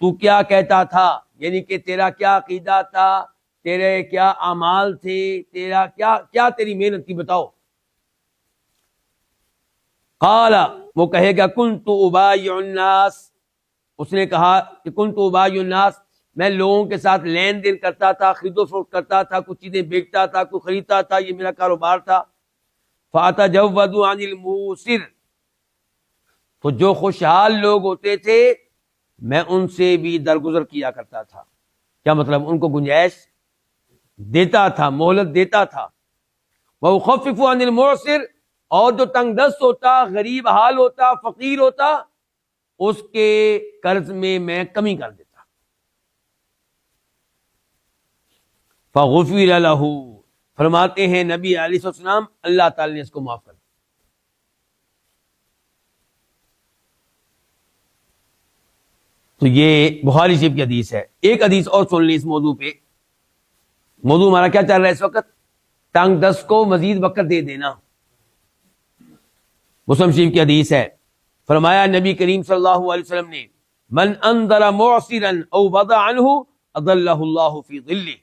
تو کیا کہتا تھا، یعنی کہ تیرا کیا عقیدہ تھا، تیرے کیا اعمال تھے، تیرا کیا تیری محنت تھی، بتاؤ۔ قال، وہ کہے گا کنت ابایع الناس، اس نے کہا کہ کنت ابایع الناس، میں لوگوں کے ساتھ لین دین کرتا تھا، خرید و فروخت کرتا تھا، کچھ چیزیں بیچتا تھا، کچھ خریدتا تھا، یہ میرا کاروبار تھا۔ فاتجوز عن الموسر، تو جو خوشحال لوگ ہوتے تھے میں ان سے بھی درگزر کیا کرتا تھا، کیا مطلب ان کو گنجائش دیتا تھا، مہلت دیتا تھا۔ وَأُخَفِّفُ عَنِ الْمُعْسِرِ، اور جو تنگ دست ہوتا، غریب حال ہوتا، فقیر ہوتا، اس کے قرض میں کمی کر دیتا۔ فَغُفِرَ لَهُ، فرماتے ہیں نبی علیہ السلام اللہ تعالی نے اس کو معاف کر دیا۔ تو یہ بخاری شریف کی حدیث ہے۔ ایک حدیث اور سن لی اس موضوع پہ، موضوع ہمارا کیا چل رہا ہے اس وقت؟ تنگ دست کو مزید وقت دے دینا۔ مسلم شریف کی حدیث ہے، فرمایا نبی کریم صلی اللہ علیہ وسلم نے، من انذر معسرا او وضع عنہ اضلہ اللہ فی ظلہ،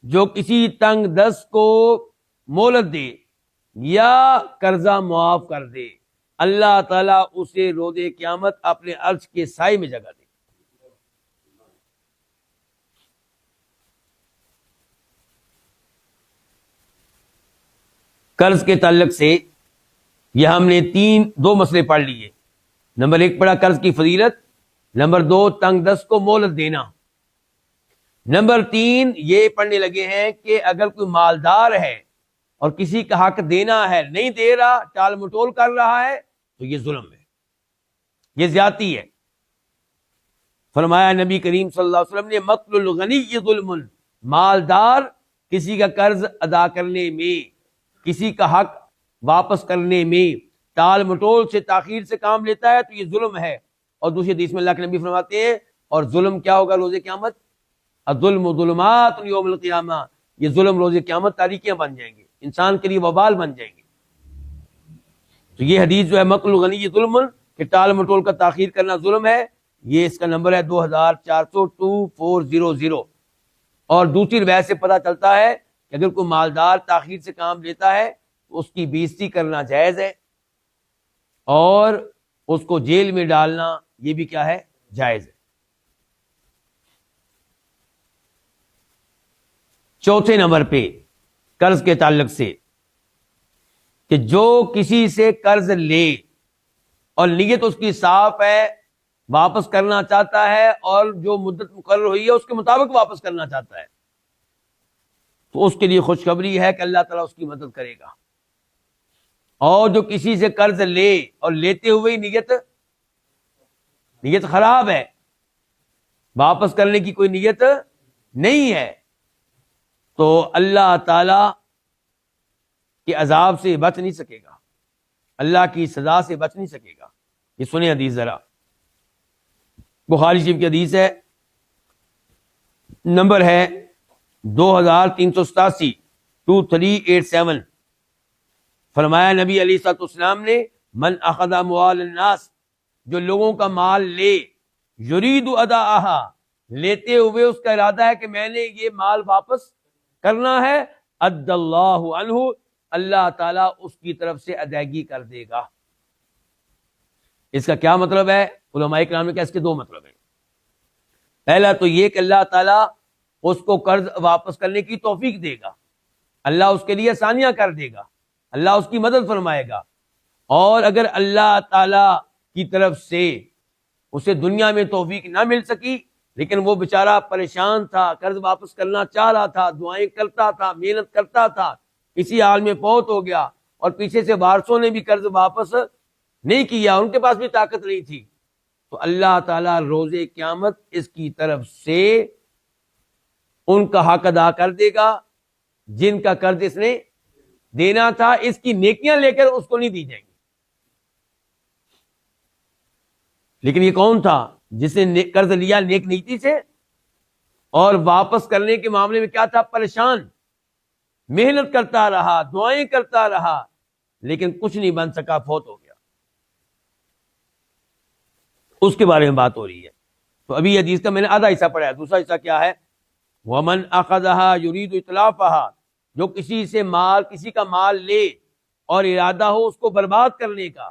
جو کسی تنگ دست کو مہلت دے یا قرضہ معاف کر دے، اللہ تعالیٰ اسے روز قیامت اپنے عرش کے سائے میں جگہ دے۔ قرض کے تعلق سے یہ ہم نے دو مسئلے پڑھ لیے۔ نمبر 1 پڑھا قرض کی فضیلت، نمبر 2 تنگ دست کو مہلت دینا، نمبر 3 یہ پڑھنے لگے ہیں کہ اگر کوئی مالدار ہے اور کسی کا حق دینا ہے، نہیں دے رہا، ٹال مٹول کر رہا ہے، تو یہ ظلم ہے، یہ زیادتی ہے۔ فرمایا نبی کریم صلی اللہ علیہ وسلم نے، مقت الغنی ظلم، مالدار کسی کا قرض ادا کرنے میں، کسی کا حق واپس کرنے میں ٹال مٹول سے، تاخیر سے کام لیتا ہے تو یہ ظلم ہے۔ اور دوسری حدیث میں اللہ کے نبی فرماتے ہیں، اور ظلم کیا ہوگا روز قیامت؟ الظلم ظلمات یوم القیامہ، یہ ظلم روز قیامت تاریکیاں بن جائیں گے، انسان کے لیے وبال بن جائیں گے۔ تو یہ حدیث جو ہے مقت الغنی ظلم، کہ ٹال مٹول کا تاخیر کرنا ظلم ہے، یہ اس کا نمبر ہے 2400 اور دوسری روایت سے پتہ چلتا ہے کہ اگر کوئی مالدار تاخیر سے کام لیتا ہے تو اس کی بےزتی کرنا جائز ہے، اور اس کو جیل میں ڈالنا یہ بھی کیا ہے؟ جائز ہے۔ چوتھے نمبر پہ قرض کے تعلق سے، کہ جو کسی سے قرض لے اور نیت اس کی صاف ہے، واپس کرنا چاہتا ہے، اور جو مدت مقرر ہوئی ہے اس کے مطابق واپس کرنا چاہتا ہے، تو اس کے لیے خوشخبری ہے کہ اللہ تعالیٰ اس کی مدد کرے گا۔ اور جو کسی سے قرض لے اور لیتے ہوئے نیت خراب ہے، واپس کرنے کی کوئی نیت نہیں ہے، تو اللہ تعالی کے عذاب سے بچ نہیں سکے گا، اللہ کی سزا سے بچ نہیں سکے گا۔ یہ سنیں حدیث ذرا، بخاری شریف کی حدیث ہے، نمبر ہے 2387 2387۔ فرمایا نبی علیہ الصلوۃ والسلام نے، من اخذ اموال الناس، جو لوگوں کا مال لے، یرید اداءہا، لیتے ہوئے اس کا ارادہ ہے کہ میں نے یہ مال واپس کرنا ہے، ادى اللہ عنہ، اللہ تعالیٰ اس کی طرف سے ادائیگی کر دے گا۔ اس کا کیا مطلب ہے؟ علماء کرام نے کہا اس کے دو مطلب ہیں. پہلا تو یہ کہ اللہ تعالیٰ اس کو قرض واپس کرنے کی توفیق دے گا، اللہ اس کے لیے آسانیاں کر دے گا، اللہ اس کی مدد فرمائے گا. اور اگر اللہ تعالیٰ کی طرف سے اسے دنیا میں توفیق نہ مل سکی، لیکن وہ بیچارہ پریشان تھا، قرض واپس کرنا چاہ رہا تھا، دعائیں کرتا تھا، محنت کرتا تھا، اسی حال میں فوت ہو گیا، اور پیچھے سے وارثوں نے بھی قرض واپس نہیں کیا، ان کے پاس بھی طاقت نہیں تھی، تو اللہ تعالیٰ روز قیامت اس کی طرف سے ان کا حق ادا کر دے گا جن کا قرض اس نے دینا تھا. اس کی نیکیاں لے کر اس کو نہیں دی جائیں گی. لیکن یہ کون تھا؟ جس نے قرض لیا نیک نیتی سے اور واپس کرنے کے معاملے میں کیا تھا؟ پریشان، محنت کرتا رہا، دعائیں کرتا رہا، لیکن کچھ نہیں بن سکا، فوت ہو گیا. اس کے بارے میں بات ہو رہی ہے. تو ابھی حدیث کا میں نے آدھا حصہ پڑھا ہے، دوسرا حصہ کیا ہے؟ وَمَنْ أَخَذَهَا يُرِيدُ إِتْلَافَهَا، جو کسی سے کسی کا مال لے اور ارادہ ہو اس کو برباد کرنے کا،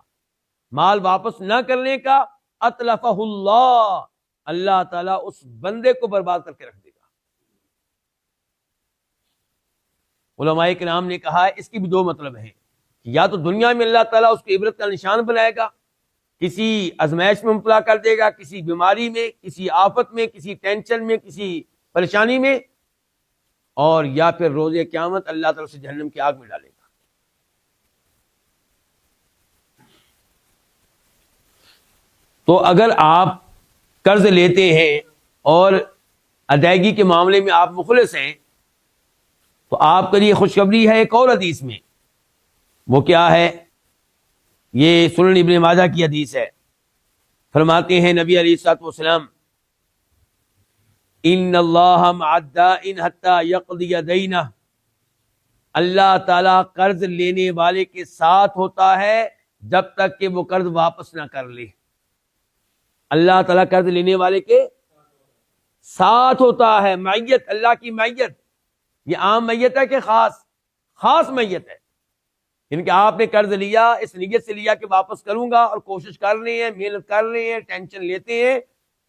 مال واپس نہ کرنے کا، أَتْلَفَهُ اللَّهُ، اللہ تعالیٰ اس بندے کو برباد کر کے رکھ دے گا. علماء کرام نے کہا ہے اس کی بھی دو مطلب ہیں، یا تو دنیا میں اللہ تعالیٰ اس کو عبرت کا نشان بنائے گا، کسی آزمائش میں مبتلا کر دے گا، کسی بیماری میں، کسی آفت میں، کسی ٹینشن میں، کسی پریشانی میں، اور یا پھر روز قیامت اللہ تعالیٰ سے جہنم کی آگ میں ڈالے گا. تو اگر آپ قرض لیتے ہیں اور ادائیگی کے معاملے میں آپ مخلص ہیں تو آپ کے لیے خوشخبری ہے ایک اور حدیث میں. وہ کیا ہے؟ یہ سنن ابن ماجہ کی حدیث ہے. فرماتے ہیں نبی علیہ الصلوۃ والسلام، ان اللہ مع الدائن حتی یقضی دینہ، اللہ تعالیٰ قرض لینے والے کے ساتھ ہوتا ہے جب تک کہ وہ قرض واپس نہ کر لے. اللہ تعالیٰ قرض لینے والے کے ساتھ ہوتا ہے. معیت، اللہ کی معیت، یہ عام معیت ہے کہ خاص معیت ہے. یعنی کہ آپ نے قرض لیا، اس نیت سے لیا کہ واپس کروں گا، اور کوشش کر رہے ہیں، محنت کر رہے ہیں، ٹینشن لیتے ہیں،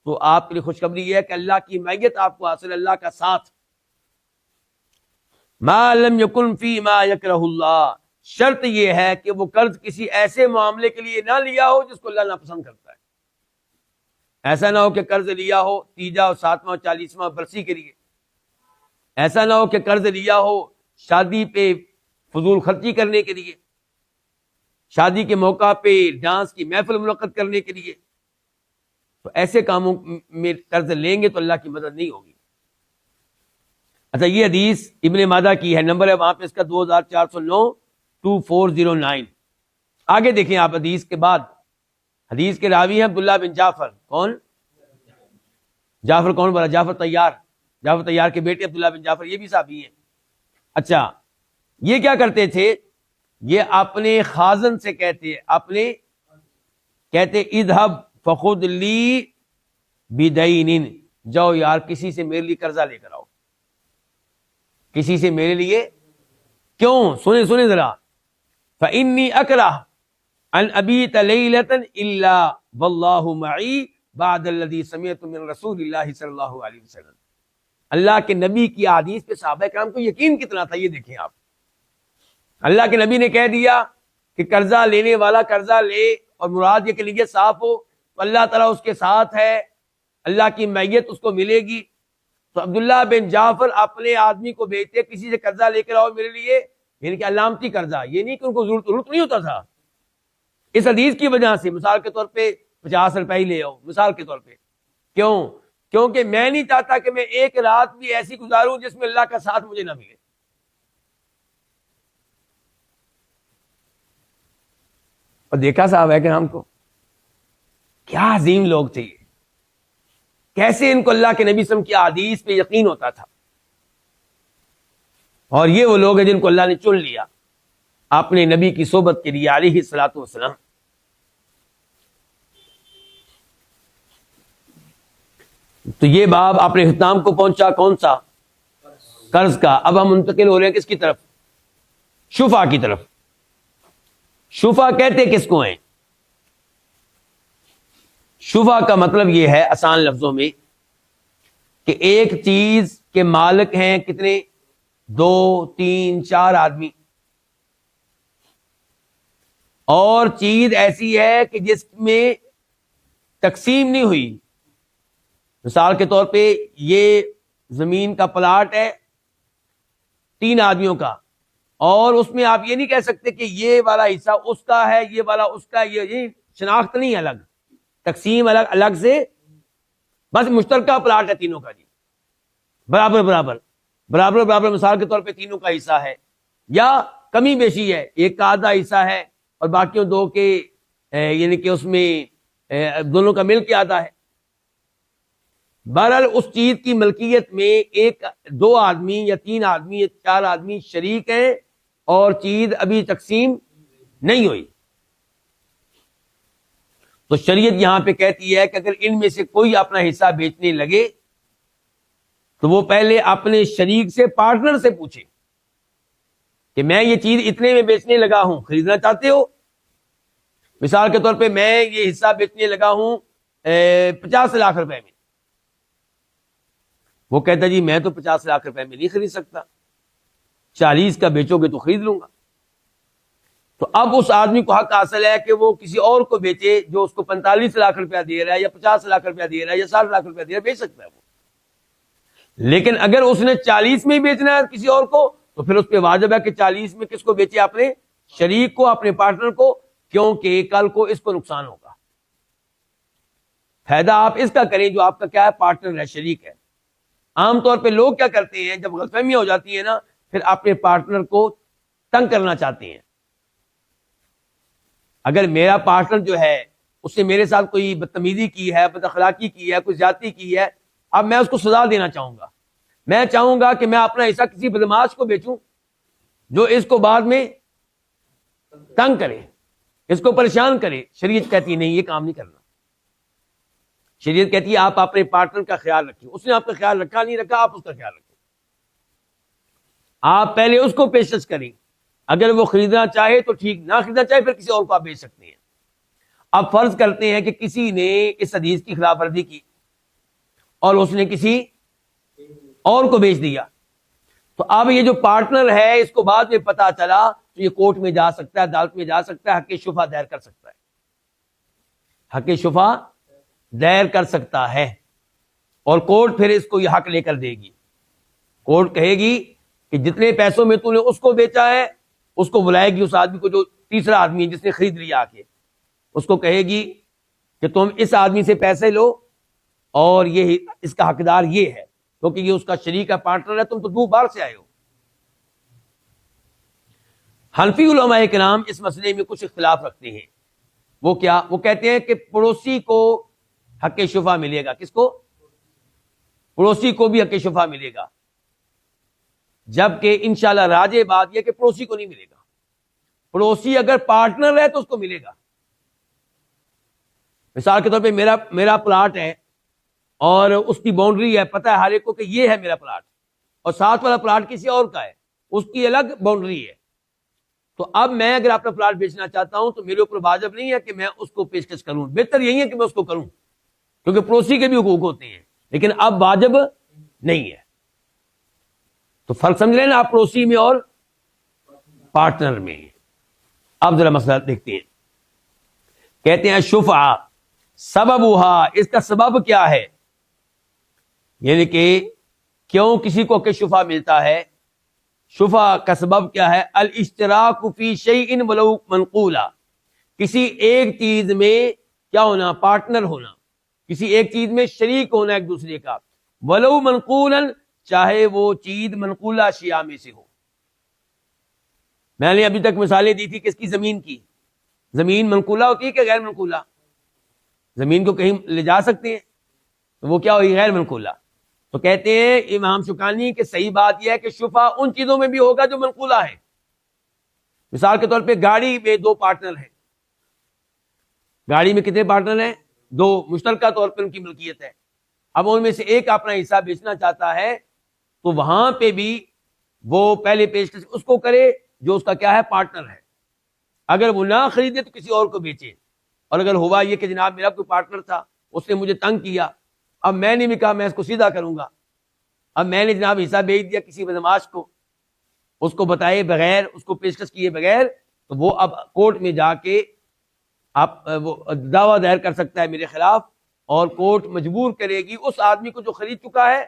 تو آپ کے لیے خوشخبری یہ ہے کہ اللہ کی معیت آپ کو حاصل، اللہ کا ساتھ. ما لم یکن فی ما یکرہ اللہ، شرط یہ ہے کہ وہ قرض کسی ایسے معاملے کے لیے نہ لیا ہو جس کو اللہ ناپسند کرتا ہے. ایسا نہ ہو کہ قرض لیا ہو 30 اور 7واں 40واں برسی کے لیے، ایسا نہ ہو کہ قرض لیا ہو شادی پہ فضول خرچی کرنے کے لیے، شادی کے موقع پہ ڈانس کی محفل منعقد کرنے کے لیے. تو ایسے کاموں میں قرض لیں گے تو اللہ کی مدد نہیں ہوگی. اچھا، یہ حدیث ابن ماجہ کی ہے، نمبر ہے وہاں پہ اس کا 2409 2409. آگے دیکھیں آپ حدیث کے بعد، حدیث کے راوی ہیں عبداللہ بن جعفر. کون؟ جعفر کون بولا؟ جعفر طیار کے بیٹے عبداللہ بن جعفر، یہ بھی صحابی ہیں. اچھا، یہ کیا کرتے تھے؟ یہ اپنے خازن سے کہتے اذهب فخذ لی بدین، جاؤ یار کسی سے میرے لیے قرضہ لے کر آؤ، کسی سے میرے لیے. کیوں؟ سنیں ذرا. فإنی اکرہ ان ابیت لیلۃ الا واللہ معی بعد الذی سمعت من رسول اللہ صلی اللہ علیہ وسلم. اللہ کے نبی کی احادیث پہ صحابہ کرام کو یقین کتنا تھا، یہ دیکھیں آپ. اللہ کے نبی نے کہہ دیا کہ قرضہ لینے والا قرضہ لے، اور مراد یہ کہ نیت صاف ہو تو اللہ تعالیٰ اس کے ساتھ ہے، اللہ کی معیت اس کو ملے گی. تو عبداللہ بن جعفر اپنے آدمی کو بھیجتے کسی سے قرضہ لے کر آؤ میرے لیے، یعنی کہ علامتی قرضہ، یہ نہیں کہ ان کو ضرورت نہیں ہوتا تھا. اس حدیث کی وجہ سے مثال کے طور پہ 50 روپے ہی لے آؤ، مثال کے طور پہ. کیوں؟ کیونکہ میں نہیں چاہتا کہ میں ایک رات بھی ایسی گزاروں جس میں اللہ کا ساتھ مجھے نہ ملے. اور دیکھا صاحب ہے کہ ہم کو کیا عظیم لوگ تھے یہ، کیسے ان کو اللہ کے نبی صلی اللہ علیہ وسلم کی احادیث پہ یقین ہوتا تھا. اور یہ وہ لوگ ہیں جن کو اللہ نے چن لیا اپنے نبی کی صحبت کے لیے علیہ الصلوۃ والسلام. تو یہ باب اپنے اختتام کو پہنچا، کون سا؟ قرض کا. اب ہم منتقل ہو رہے ہیں کس کی طرف؟ شفع کی طرف. شفع کہتے کس کو ہیں؟ شفع کا مطلب یہ ہے آسان لفظوں میں کہ ایک چیز کے مالک ہیں کتنے؟ 2 3 4 آدمی، اور چیز ایسی ہے کہ جس میں تقسیم نہیں ہوئی. مثال کے طور پہ یہ زمین کا پلاٹ ہے 3 آدمیوں کا، اور اس میں آپ یہ نہیں کہہ سکتے کہ یہ والا حصہ اس کا ہے، یہ والا اس کا، یہ شناخت نہیں الگ، تقسیم الگ الگ سے، بس مشترکہ پلاٹ ہے تینوں کا جی، برابر برابر برابر برابر. مثال کے طور پہ تینوں کا حصہ ہے، یا کمی بیشی ہے، ایک کا آدھا حصہ ہے اور باقیوں 2 کے یعنی کہ اس میں دونوں کا مل کے آدھا ہے. بہرحال اس چیز کی ملکیت میں 2 آدمی یا 3 آدمی یا 4 آدمی شریک ہیں اور چیز ابھی تقسیم نہیں ہوئی. تو شریعت یہاں پہ کہتی ہے کہ اگر ان میں سے کوئی اپنا حصہ بیچنے لگے تو وہ پہلے اپنے شریک سے، پارٹنر سے پوچھے کہ میں یہ چیز اتنے میں بیچنے لگا ہوں، خریدنا چاہتے ہو؟ مثال کے طور پہ میں یہ حصہ بیچنے لگا ہوں 50 لاکھ روپے میں. وہ کہتا جی میں تو 50 لاکھ روپے میں نہیں خرید سکتا، 40 کا بیچو گے تو خرید لوں گا. تو اب اس آدمی کو حق حاصل ہے کہ وہ کسی اور کو بیچے جو اس کو 45 لاکھ روپیہ دے رہا ہے یا 50 لاکھ روپیہ دے رہا ہے یا 60 لاکھ روپیہ دے رہا ہے، بیچ سکتا ہے وہ. لیکن اگر اس نے 40 میں ہی بیچنا ہے کسی اور کو تو پھر اس پہ واجب ہے کہ 40 میں کس کو بیچے؟ اپنے شریک کو، اپنے پارٹنر کو، کیونکہ کل کو اس کو نقصان ہوگا. فائدہ آپ اس کا کریں جو آپ کا کیا ہے؟ پارٹنر ہے، شریک ہے. عام طور پہ لوگ کیا کرتے ہیں جب غلط فہمیاں ہو جاتی ہیں نا، پھر اپنے پارٹنر کو تنگ کرنا چاہتے ہیں. اگر میرا پارٹنر جو ہے اس نے میرے ساتھ کوئی بدتمیزی کی ہے، بد اخلاقی کی ہے، کوئی زیادتی کی ہے، اب میں اس کو سزا دینا چاہوں گا. میں چاہوں گا کہ میں اپنا حصہ کسی بدمعاش کو بیچوں جو اس کو بعد میں تنگ کرے، اس کو پریشان کرے. شریعت کہتی ہے نہیں، یہ کام نہیں کرنا. شریعت کہتی ہے آپ اپنے پارٹنر کا خیال رکھیں. اس نے آپ کا خیال رکھا نہیں رکھا، آپ اس کا خیال رکھیں. آپ پہلے اس کو پیشکش کریں، اگر وہ خریدنا چاہے تو ٹھیک، نہ خریدنا چاہے پھر کسی اور کو آپ بیچ سکتے ہیں. اب فرض کرتے ہیں کہ کسی نے اس حدیث کی خلاف ورزی کی اور اس نے کسی اور کو بیچ دیا، تو اب یہ جو پارٹنر ہے اس کو بعد میں پتا چلا تو یہ کورٹ میں جا سکتا ہے، عدالت میں جا سکتا ہے، حق شفا دائر کر سکتا ہے. حق شفا دائر کر سکتا ہے اور کورٹ پھر اس کو یہ حق لے کر دے گی. کورٹ کہے گی کہ جتنے پیسوں میں تو نے اس کو بیچا ہے، اس کو بلائے گی، اس آدمی کو جو تیسرا آدمی ہے جس نے خرید لیا آ کے، اس کو کہے گی کہ تم اس آدمی سے پیسے لو اور یہ اس کا حقدار یہ ہے، کیونکہ یہ اس کا شریک ہے، پارٹنر ہے، تم تو دو بار سے آئے ہو. حنفی علماء کرام اس مسئلے میں کچھ اختلاف رکھتے ہیں. وہ کیا؟ وہ کہتے ہیں کہ پڑوسی کو حق شفا ملے گا. کس کو؟ پڑوسی کو بھی حق شفا ملے گا، جبکہ انشاءاللہ راجح بات یہ کہ پڑوسی کو نہیں ملے گا. پڑوسی اگر پارٹنر ہے تو اس کو ملے گا. مثال کے طور پہ میرا پلاٹ ہے اور اس کی باؤنڈری ہے، پتہ ہے ہر ایک کو کہ یہ ہے میرا پلاٹ، اور ساتھ والا پلاٹ کسی اور کا ہے، اس کی الگ باؤنڈری ہے. تو اب میں اگر اپنا پلاٹ بیچنا چاہتا ہوں تو میرے اوپر واجب نہیں ہے کہ میں اس کو پیشکش کروں. بہتر یہی ہے کہ میں اس کو کروں، کیونکہ پڑوسی کے بھی حقوق ہوتے ہیں، لیکن اب واجب نہیں ہے. تو فرق سمجھ رہے ہیں نا آپ، پڑوسی میں اور پارٹنر میں. اب ذرا مسئلہ دیکھتے ہیں. کہتے ہیں شفعہ سببھا، اس کا سبب کیا ہے، یعنی کہ کیوں کسی کو کہ شفعہ ملتا ہے. شفعہ کا سبب کیا ہے؟ الاشتراک فی شیء ولو منقولا، کسی ایک چیز میں کیا ہونا؟ پارٹنر ہونا، کسی ایک چیز میں شریک ہونا ایک دوسرے کا. ولو منقولا، چاہے وہ چیز منقولہ اشیاء میں سے ہو. میں نے ابھی تک مثالیں دی تھی کس کی؟ زمین کی. زمین منقولہ ہوتی ہے کہ غیر منقولہ؟ زمین کو کہیں لے جا سکتے ہیں تو وہ کیا ہوئی؟ غیر منقولہ. تو کہتے ہیں امام شوکانی کہ صحیح بات یہ ہے کہ شفعہ ان چیزوں میں بھی ہوگا جو منقولہ ہے. مثال کے طور پہ گاڑی میں 2 پارٹنر ہیں. گاڑی میں کتنے پارٹنر ہیں؟ 2، مشترکہ طور پر ان کی ملکیت ہے. اب ان میں سے ایک اپنا حصہ بیچنا چاہتا ہے تو وہاں پہ بھی وہ پہلے پیشکش اس کو کرے جو اس کا کیا ہے؟ پارٹنر ہے. اگر وہ نہ خریدے تو کسی اور کو بیچے. اور اگر ہوا یہ کہ جناب میرا کوئی پارٹنر تھا اس نے مجھے تنگ کیا، اب میں نے بھی کہا میں اس کو سیدھا کروں گا، اب میں نے جناب حصہ بیچ دیا کسی بدمعاش کو، اس کو بتائے بغیر، اس کو پیشکش کیے بغیر، تو وہ اب کورٹ میں جا کے آپ وہ دعویٰ دائر کر سکتا ہے میرے خلاف، اور کورٹ مجبور کرے گی اس آدمی کو جو خرید چکا ہے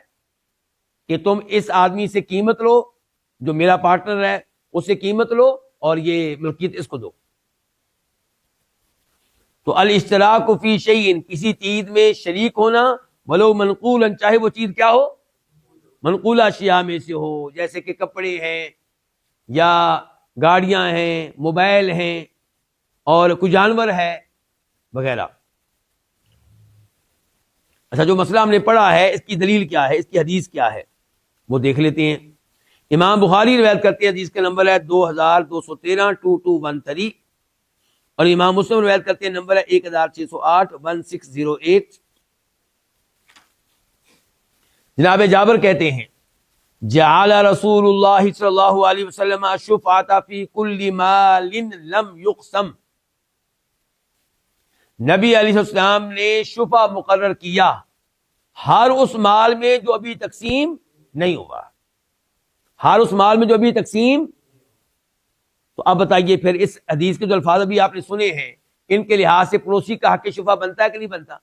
کہ تم اس آدمی سے قیمت لو، جو میرا پارٹنر ہے اس سے قیمت لو اور یہ ملکیت اس کو دو۔ تو الاشتراک فی شیء، کسی چیز میں شریک ہونا، ولو منقولا، چاہے وہ چیز کیا ہو، منقولہ اشیاء میں سے ہو، جیسے کہ کپڑے ہیں یا گاڑیاں ہیں، موبائل ہیں، اور کوئی جانور ہے وغیرہ۔ اچھا، جو مسئلہ ہم نے پڑھا ہے اس کی دلیل کیا ہے، اس کی حدیث کیا ہے، وہ دیکھ لیتے ہیں۔ امام بخاری روایت کرتے ہیں، حدیث کا نمبر ہے 2213 2213، اور امام مسلم روایت کرتے ہیں، نمبر ہے 1608 1608۔ جناب جابر کہتے ہیں جعل رسول اللہ صلی اللہ علیہ وسلم الشفعۃ فی کل مال لم یقسم، نبی علیہ السلام نے شفع مقرر کیا ہر اس مال میں جو ابھی تقسیم نہیں ہوا، ہر اس مال میں جو ابھی تقسیم۔ تو اب بتائیے پھر اس حدیث کے جو الفاظ ابھی آپ نے سنے ہیں، ان کے لحاظ سے پڑوسی کا حق شفع بنتا ہے کہ نہیں بنتا؟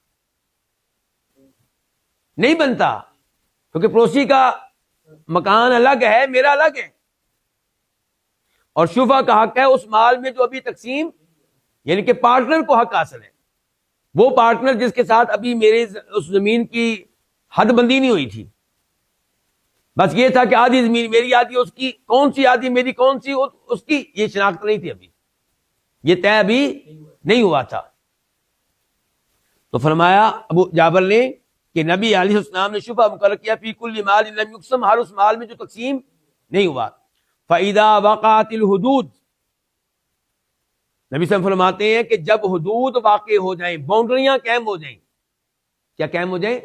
نہیں بنتا، کیونکہ پڑوسی کا مکان الگ ہے، میرا الگ ہے، اور شفع کا حق ہے اس مال میں جو ابھی تقسیم، یعنی کہ پارٹنر کو حق حاصل ہے، وہ پارٹنر جس کے ساتھ ابھی میرے اس زمین کی حد بندی نہیں ہوئی تھی، بس یہ تھا کہ آدھی زمین میری، آدھی اس کی، کون سی آدھی میری کون سی اس کی، یہ شناخت نہیں تھی، ابھی یہ طے ابھی نہیں ہوا تھا۔ تو فرمایا ابو جابر نے کہ نبی علیہ السلام نے شفع مقرر کیا فی کل مال لم یقسم، ہر اس مال میں جو تقسیم نہیں ہوا۔ فَإِذَا وَقَعَتِ الْحُدُودُ، نبی صلی اللہ علیہ وسلم فرماتے ہیں کہ جب حدود واقع ہو جائیں، باؤنڈریاں قائم ہو جائیں، کیا قائم ہو جائیں؟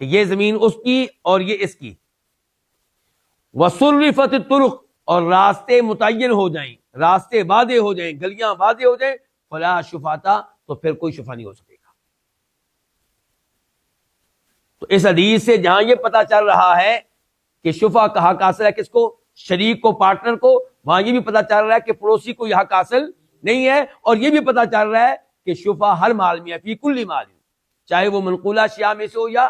کہ یہ زمین اس کی اور یہ اس کی، وَصُرِّفَتِ الطُّرُقُ، اور راستے متعین ہو جائیں، راستے واضح ہو جائیں، گلیاں واضح ہو جائیں، فَلَا شُفَعَةَ، تو پھر کوئی شفع نہیں ہو سکے گا۔ تو اس حدیث سے جہاں یہ پتا چل رہا ہے کہ شفع کا حق حاصل ہے کس کو؟ شریک کو، پارٹنر کو، وہاں یہ بھی پتا چل رہا ہے کہ پڑوسی کو یہ حق حاصل نہیں ہے، اور یہ بھی پتا چل رہا ہے کہ شفع ہر مال میں ہے، فی کل مال، چاہے وہ منقولہ اشیاء میں سے ہو یا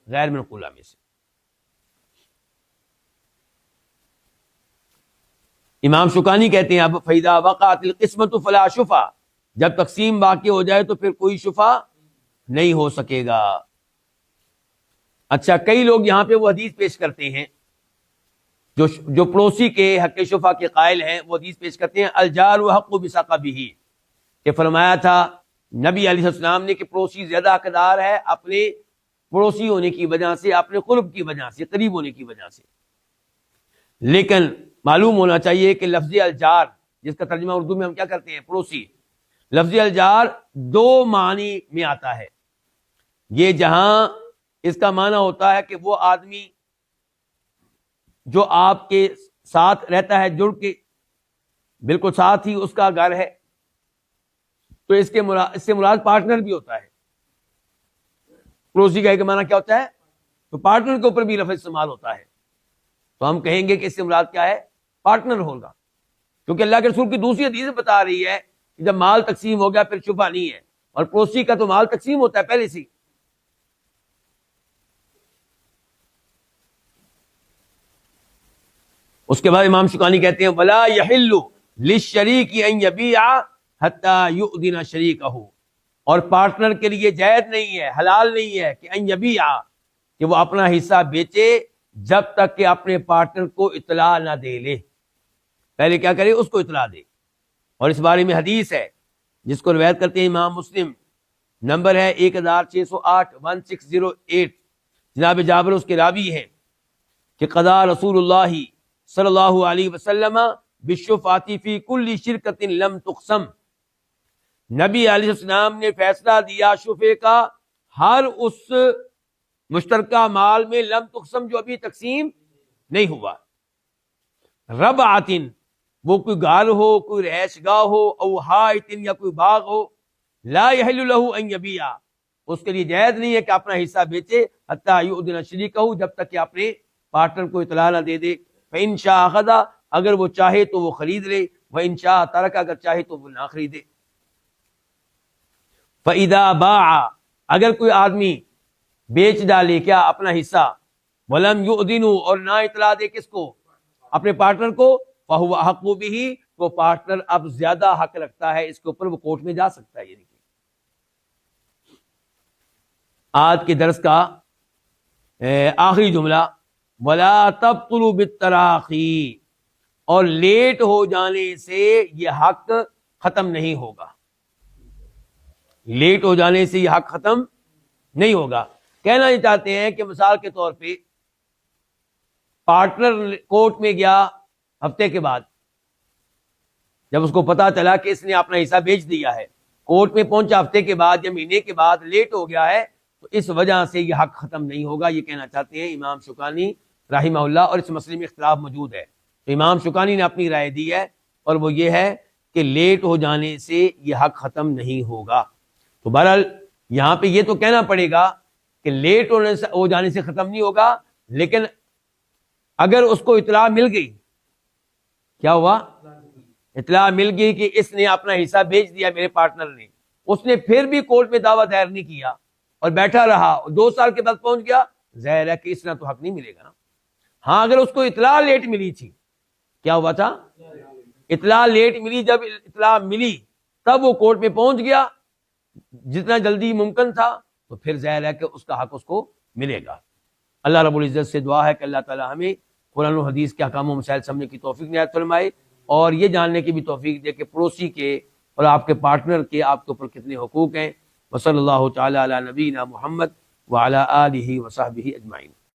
غیر منقولہ میں سے۔ امام شوکانی کہتے ہیں اب فَإِذَا وَقَعَتِ الْقِسْمَةُ فَلَا شُفَعَ، جب تقسیم واقع ہو جائے تو پھر کوئی شفع نہیں ہو سکے گا۔ اچھا، کئی لوگ یہاں پہ وہ حدیث پیش کرتے ہیں جو پڑوسی کے حق شفع کے قائل ہیں، وہ حدیث پیش کرتے ہیں الجار حق بثقبہ، کہ فرمایا تھا نبی علیہ السلام نے کہ پڑوسی زیادہ حقدار ہے اپنے پڑوسی ہونے کی وجہ سے، اپنے قرب کی وجہ سے، قریب ہونے کی وجہ سے۔ لیکن معلوم ہونا چاہیے کہ لفظ الجار، جس کا ترجمہ اردو میں ہم کیا کرتے ہیں، پڑوسی، لفظ الجار دو معنی میں آتا ہے۔ یہ جہاں اس کا معنی ہوتا ہے کہ وہ آدمی جو آپ کے ساتھ رہتا ہے، جڑ کے بالکل ساتھ ہی اس کا گھر ہے، تو اس سے مراد پارٹنر بھی ہوتا ہے۔ پڑوسی کا ایک معنی کیا ہوتا ہے؟ تو پارٹنر کے اوپر بھی لفظ استعمال ہوتا ہے، تو ہم کہیں گے کہ اس سے مراد کیا ہے؟ پارٹنر ہوگا، کیونکہ اللہ کے رسول کی دوسری حدیث بتا رہی ہے کہ جب مال تقسیم ہو گیا پھر شفع نہیں ہے، اور پڑوسی کا تو مال تقسیم ہوتا ہے پہلے سے۔ اس کے بعد امام شوکانی کہتے ہیں وَلَا يَحِلُّ لِلشَّرِيكِ أَن يَبِيعَ حَتَّى يُؤْذِنَ شَرِيكَهُ، اور پارٹنر کے لیے جائز نہیں ہے، حلال نہیں ہے کہ ان یبیع، کہ وہ اپنا حصہ بیچے جب تک کہ اپنے پارٹنر کو اطلاع نہ دے لے، پہلے کیا کرے؟ اس کو اطلاع دے۔ اور اس بارے میں حدیث ہے جس کو روایت کرتے ہیں امام مسلم، نمبر ہے 1608 1608، جناب جابر اس کے راوی ہیں کہ قضا رسول اللہ صلی اللہ علیہ وسلم بالشفعۃ فی کل شرکۃ لم تقسم، نبی علیہ السلام نے فیصلہ دیا شفعے کا ہر اس مشترکہ مال میں لم تقسم جو ابھی تقسیم نہیں ہوا، ربعۃ، وہ کوئی گھر ہو، کوئی رہائش گاہ ہو، او حائط، یا کوئی باغ ہو، لا یحل له ان یبیع، اس کے لیے جائز نہیں ہے کہ اپنا حصہ بیچے حتیٰ یؤذن شریکہ، جب تک کہ اپنے پارٹنر کو اطلاع نہ دے دے۔ فإن شاء أخذ، اگر وہ چاہے تو وہ خرید لے، وإن شاء ترک، اگر چاہے تو وہ نہ خریدے۔ فإذا باع، اگر کوئی آدمی بیچ ڈالے کیا اپنا حصہ، ولم یؤذنوا، اور نہ اطلاع دے کس کو، اپنے پارٹنر کو، فهو احق به، وہ پارٹنر اب زیادہ حق رکھتا ہے اس کے اوپر، وہ کورٹ میں جا سکتا ہے۔ یعنی آج کے درس کا آخری جملہ، ولا تبطلوا بالتراخی، اور لیٹ ہو جانے سے یہ حق ختم نہیں ہوگا، لیٹ ہو جانے سے یہ حق ختم نہیں ہوگا۔ کہنا یہ چاہتے ہیں کہ مثال کے طور پہ پارٹنر کورٹ میں گیا ہفتے کے بعد، جب اس کو پتا چلا کہ اس نے اپنا حصہ بیچ دیا ہے، کورٹ میں پہنچا ہفتے کے بعد یا مہینے کے بعد، لیٹ ہو گیا ہے، تو اس وجہ سے یہ حق ختم نہیں ہوگا، یہ کہنا چاہتے ہیں امام شوکانی رحمہ اللہ، اور اس مسئلے میں اختلاف موجود ہے۔ تو امام شوکانی نے اپنی رائے دی ہے، اور وہ یہ ہے کہ لیٹ ہو جانے سے یہ حق ختم نہیں ہوگا۔ تو بہرحال یہاں پہ یہ تو کہنا پڑے گا کہ لیٹ ہو جانے سے ختم نہیں ہوگا، لیکن اگر اس کو اطلاع مل گئی، کیا ہوا، اطلاع مل گئی کہ اس نے اپنا حصہ بیچ دیا میرے پارٹنر نے، اس نے پھر بھی کورٹ میں دعویٰ دائر نہیں کیا اور بیٹھا رہا، 2 سال کے بعد پہنچ گیا، ظاہر ہے کہ اس نے تو حق نہیں ملے گا نا۔ ہاں اگر اس کو اطلاع لیٹ ملی تھی، کیا ہوا تھا، اطلاع لیٹ ملی، جب اطلاع ملی تب وہ کورٹ میں پہنچ گیا جتنا جلدی ممکن تھا، تو پھر ظاہر ہے کہ اس کا حق اس کو ملے گا۔ اللہ رب العزت سے دعا ہے کہ اللہ تعالی ہمیں قرآن و حدیث کے احکام و مسائل سمجھنے کی توفیق عنایت فرمائے، اور یہ جاننے کی بھی توفیق دے کہ پڑوسی کے اور آپ کے پارٹنر کے آپ کے اوپر کتنے حقوق ہیں۔ وصلی اللہ تعالی علی نبینا محمد وعلی آلہ وصحبہ اجمعین۔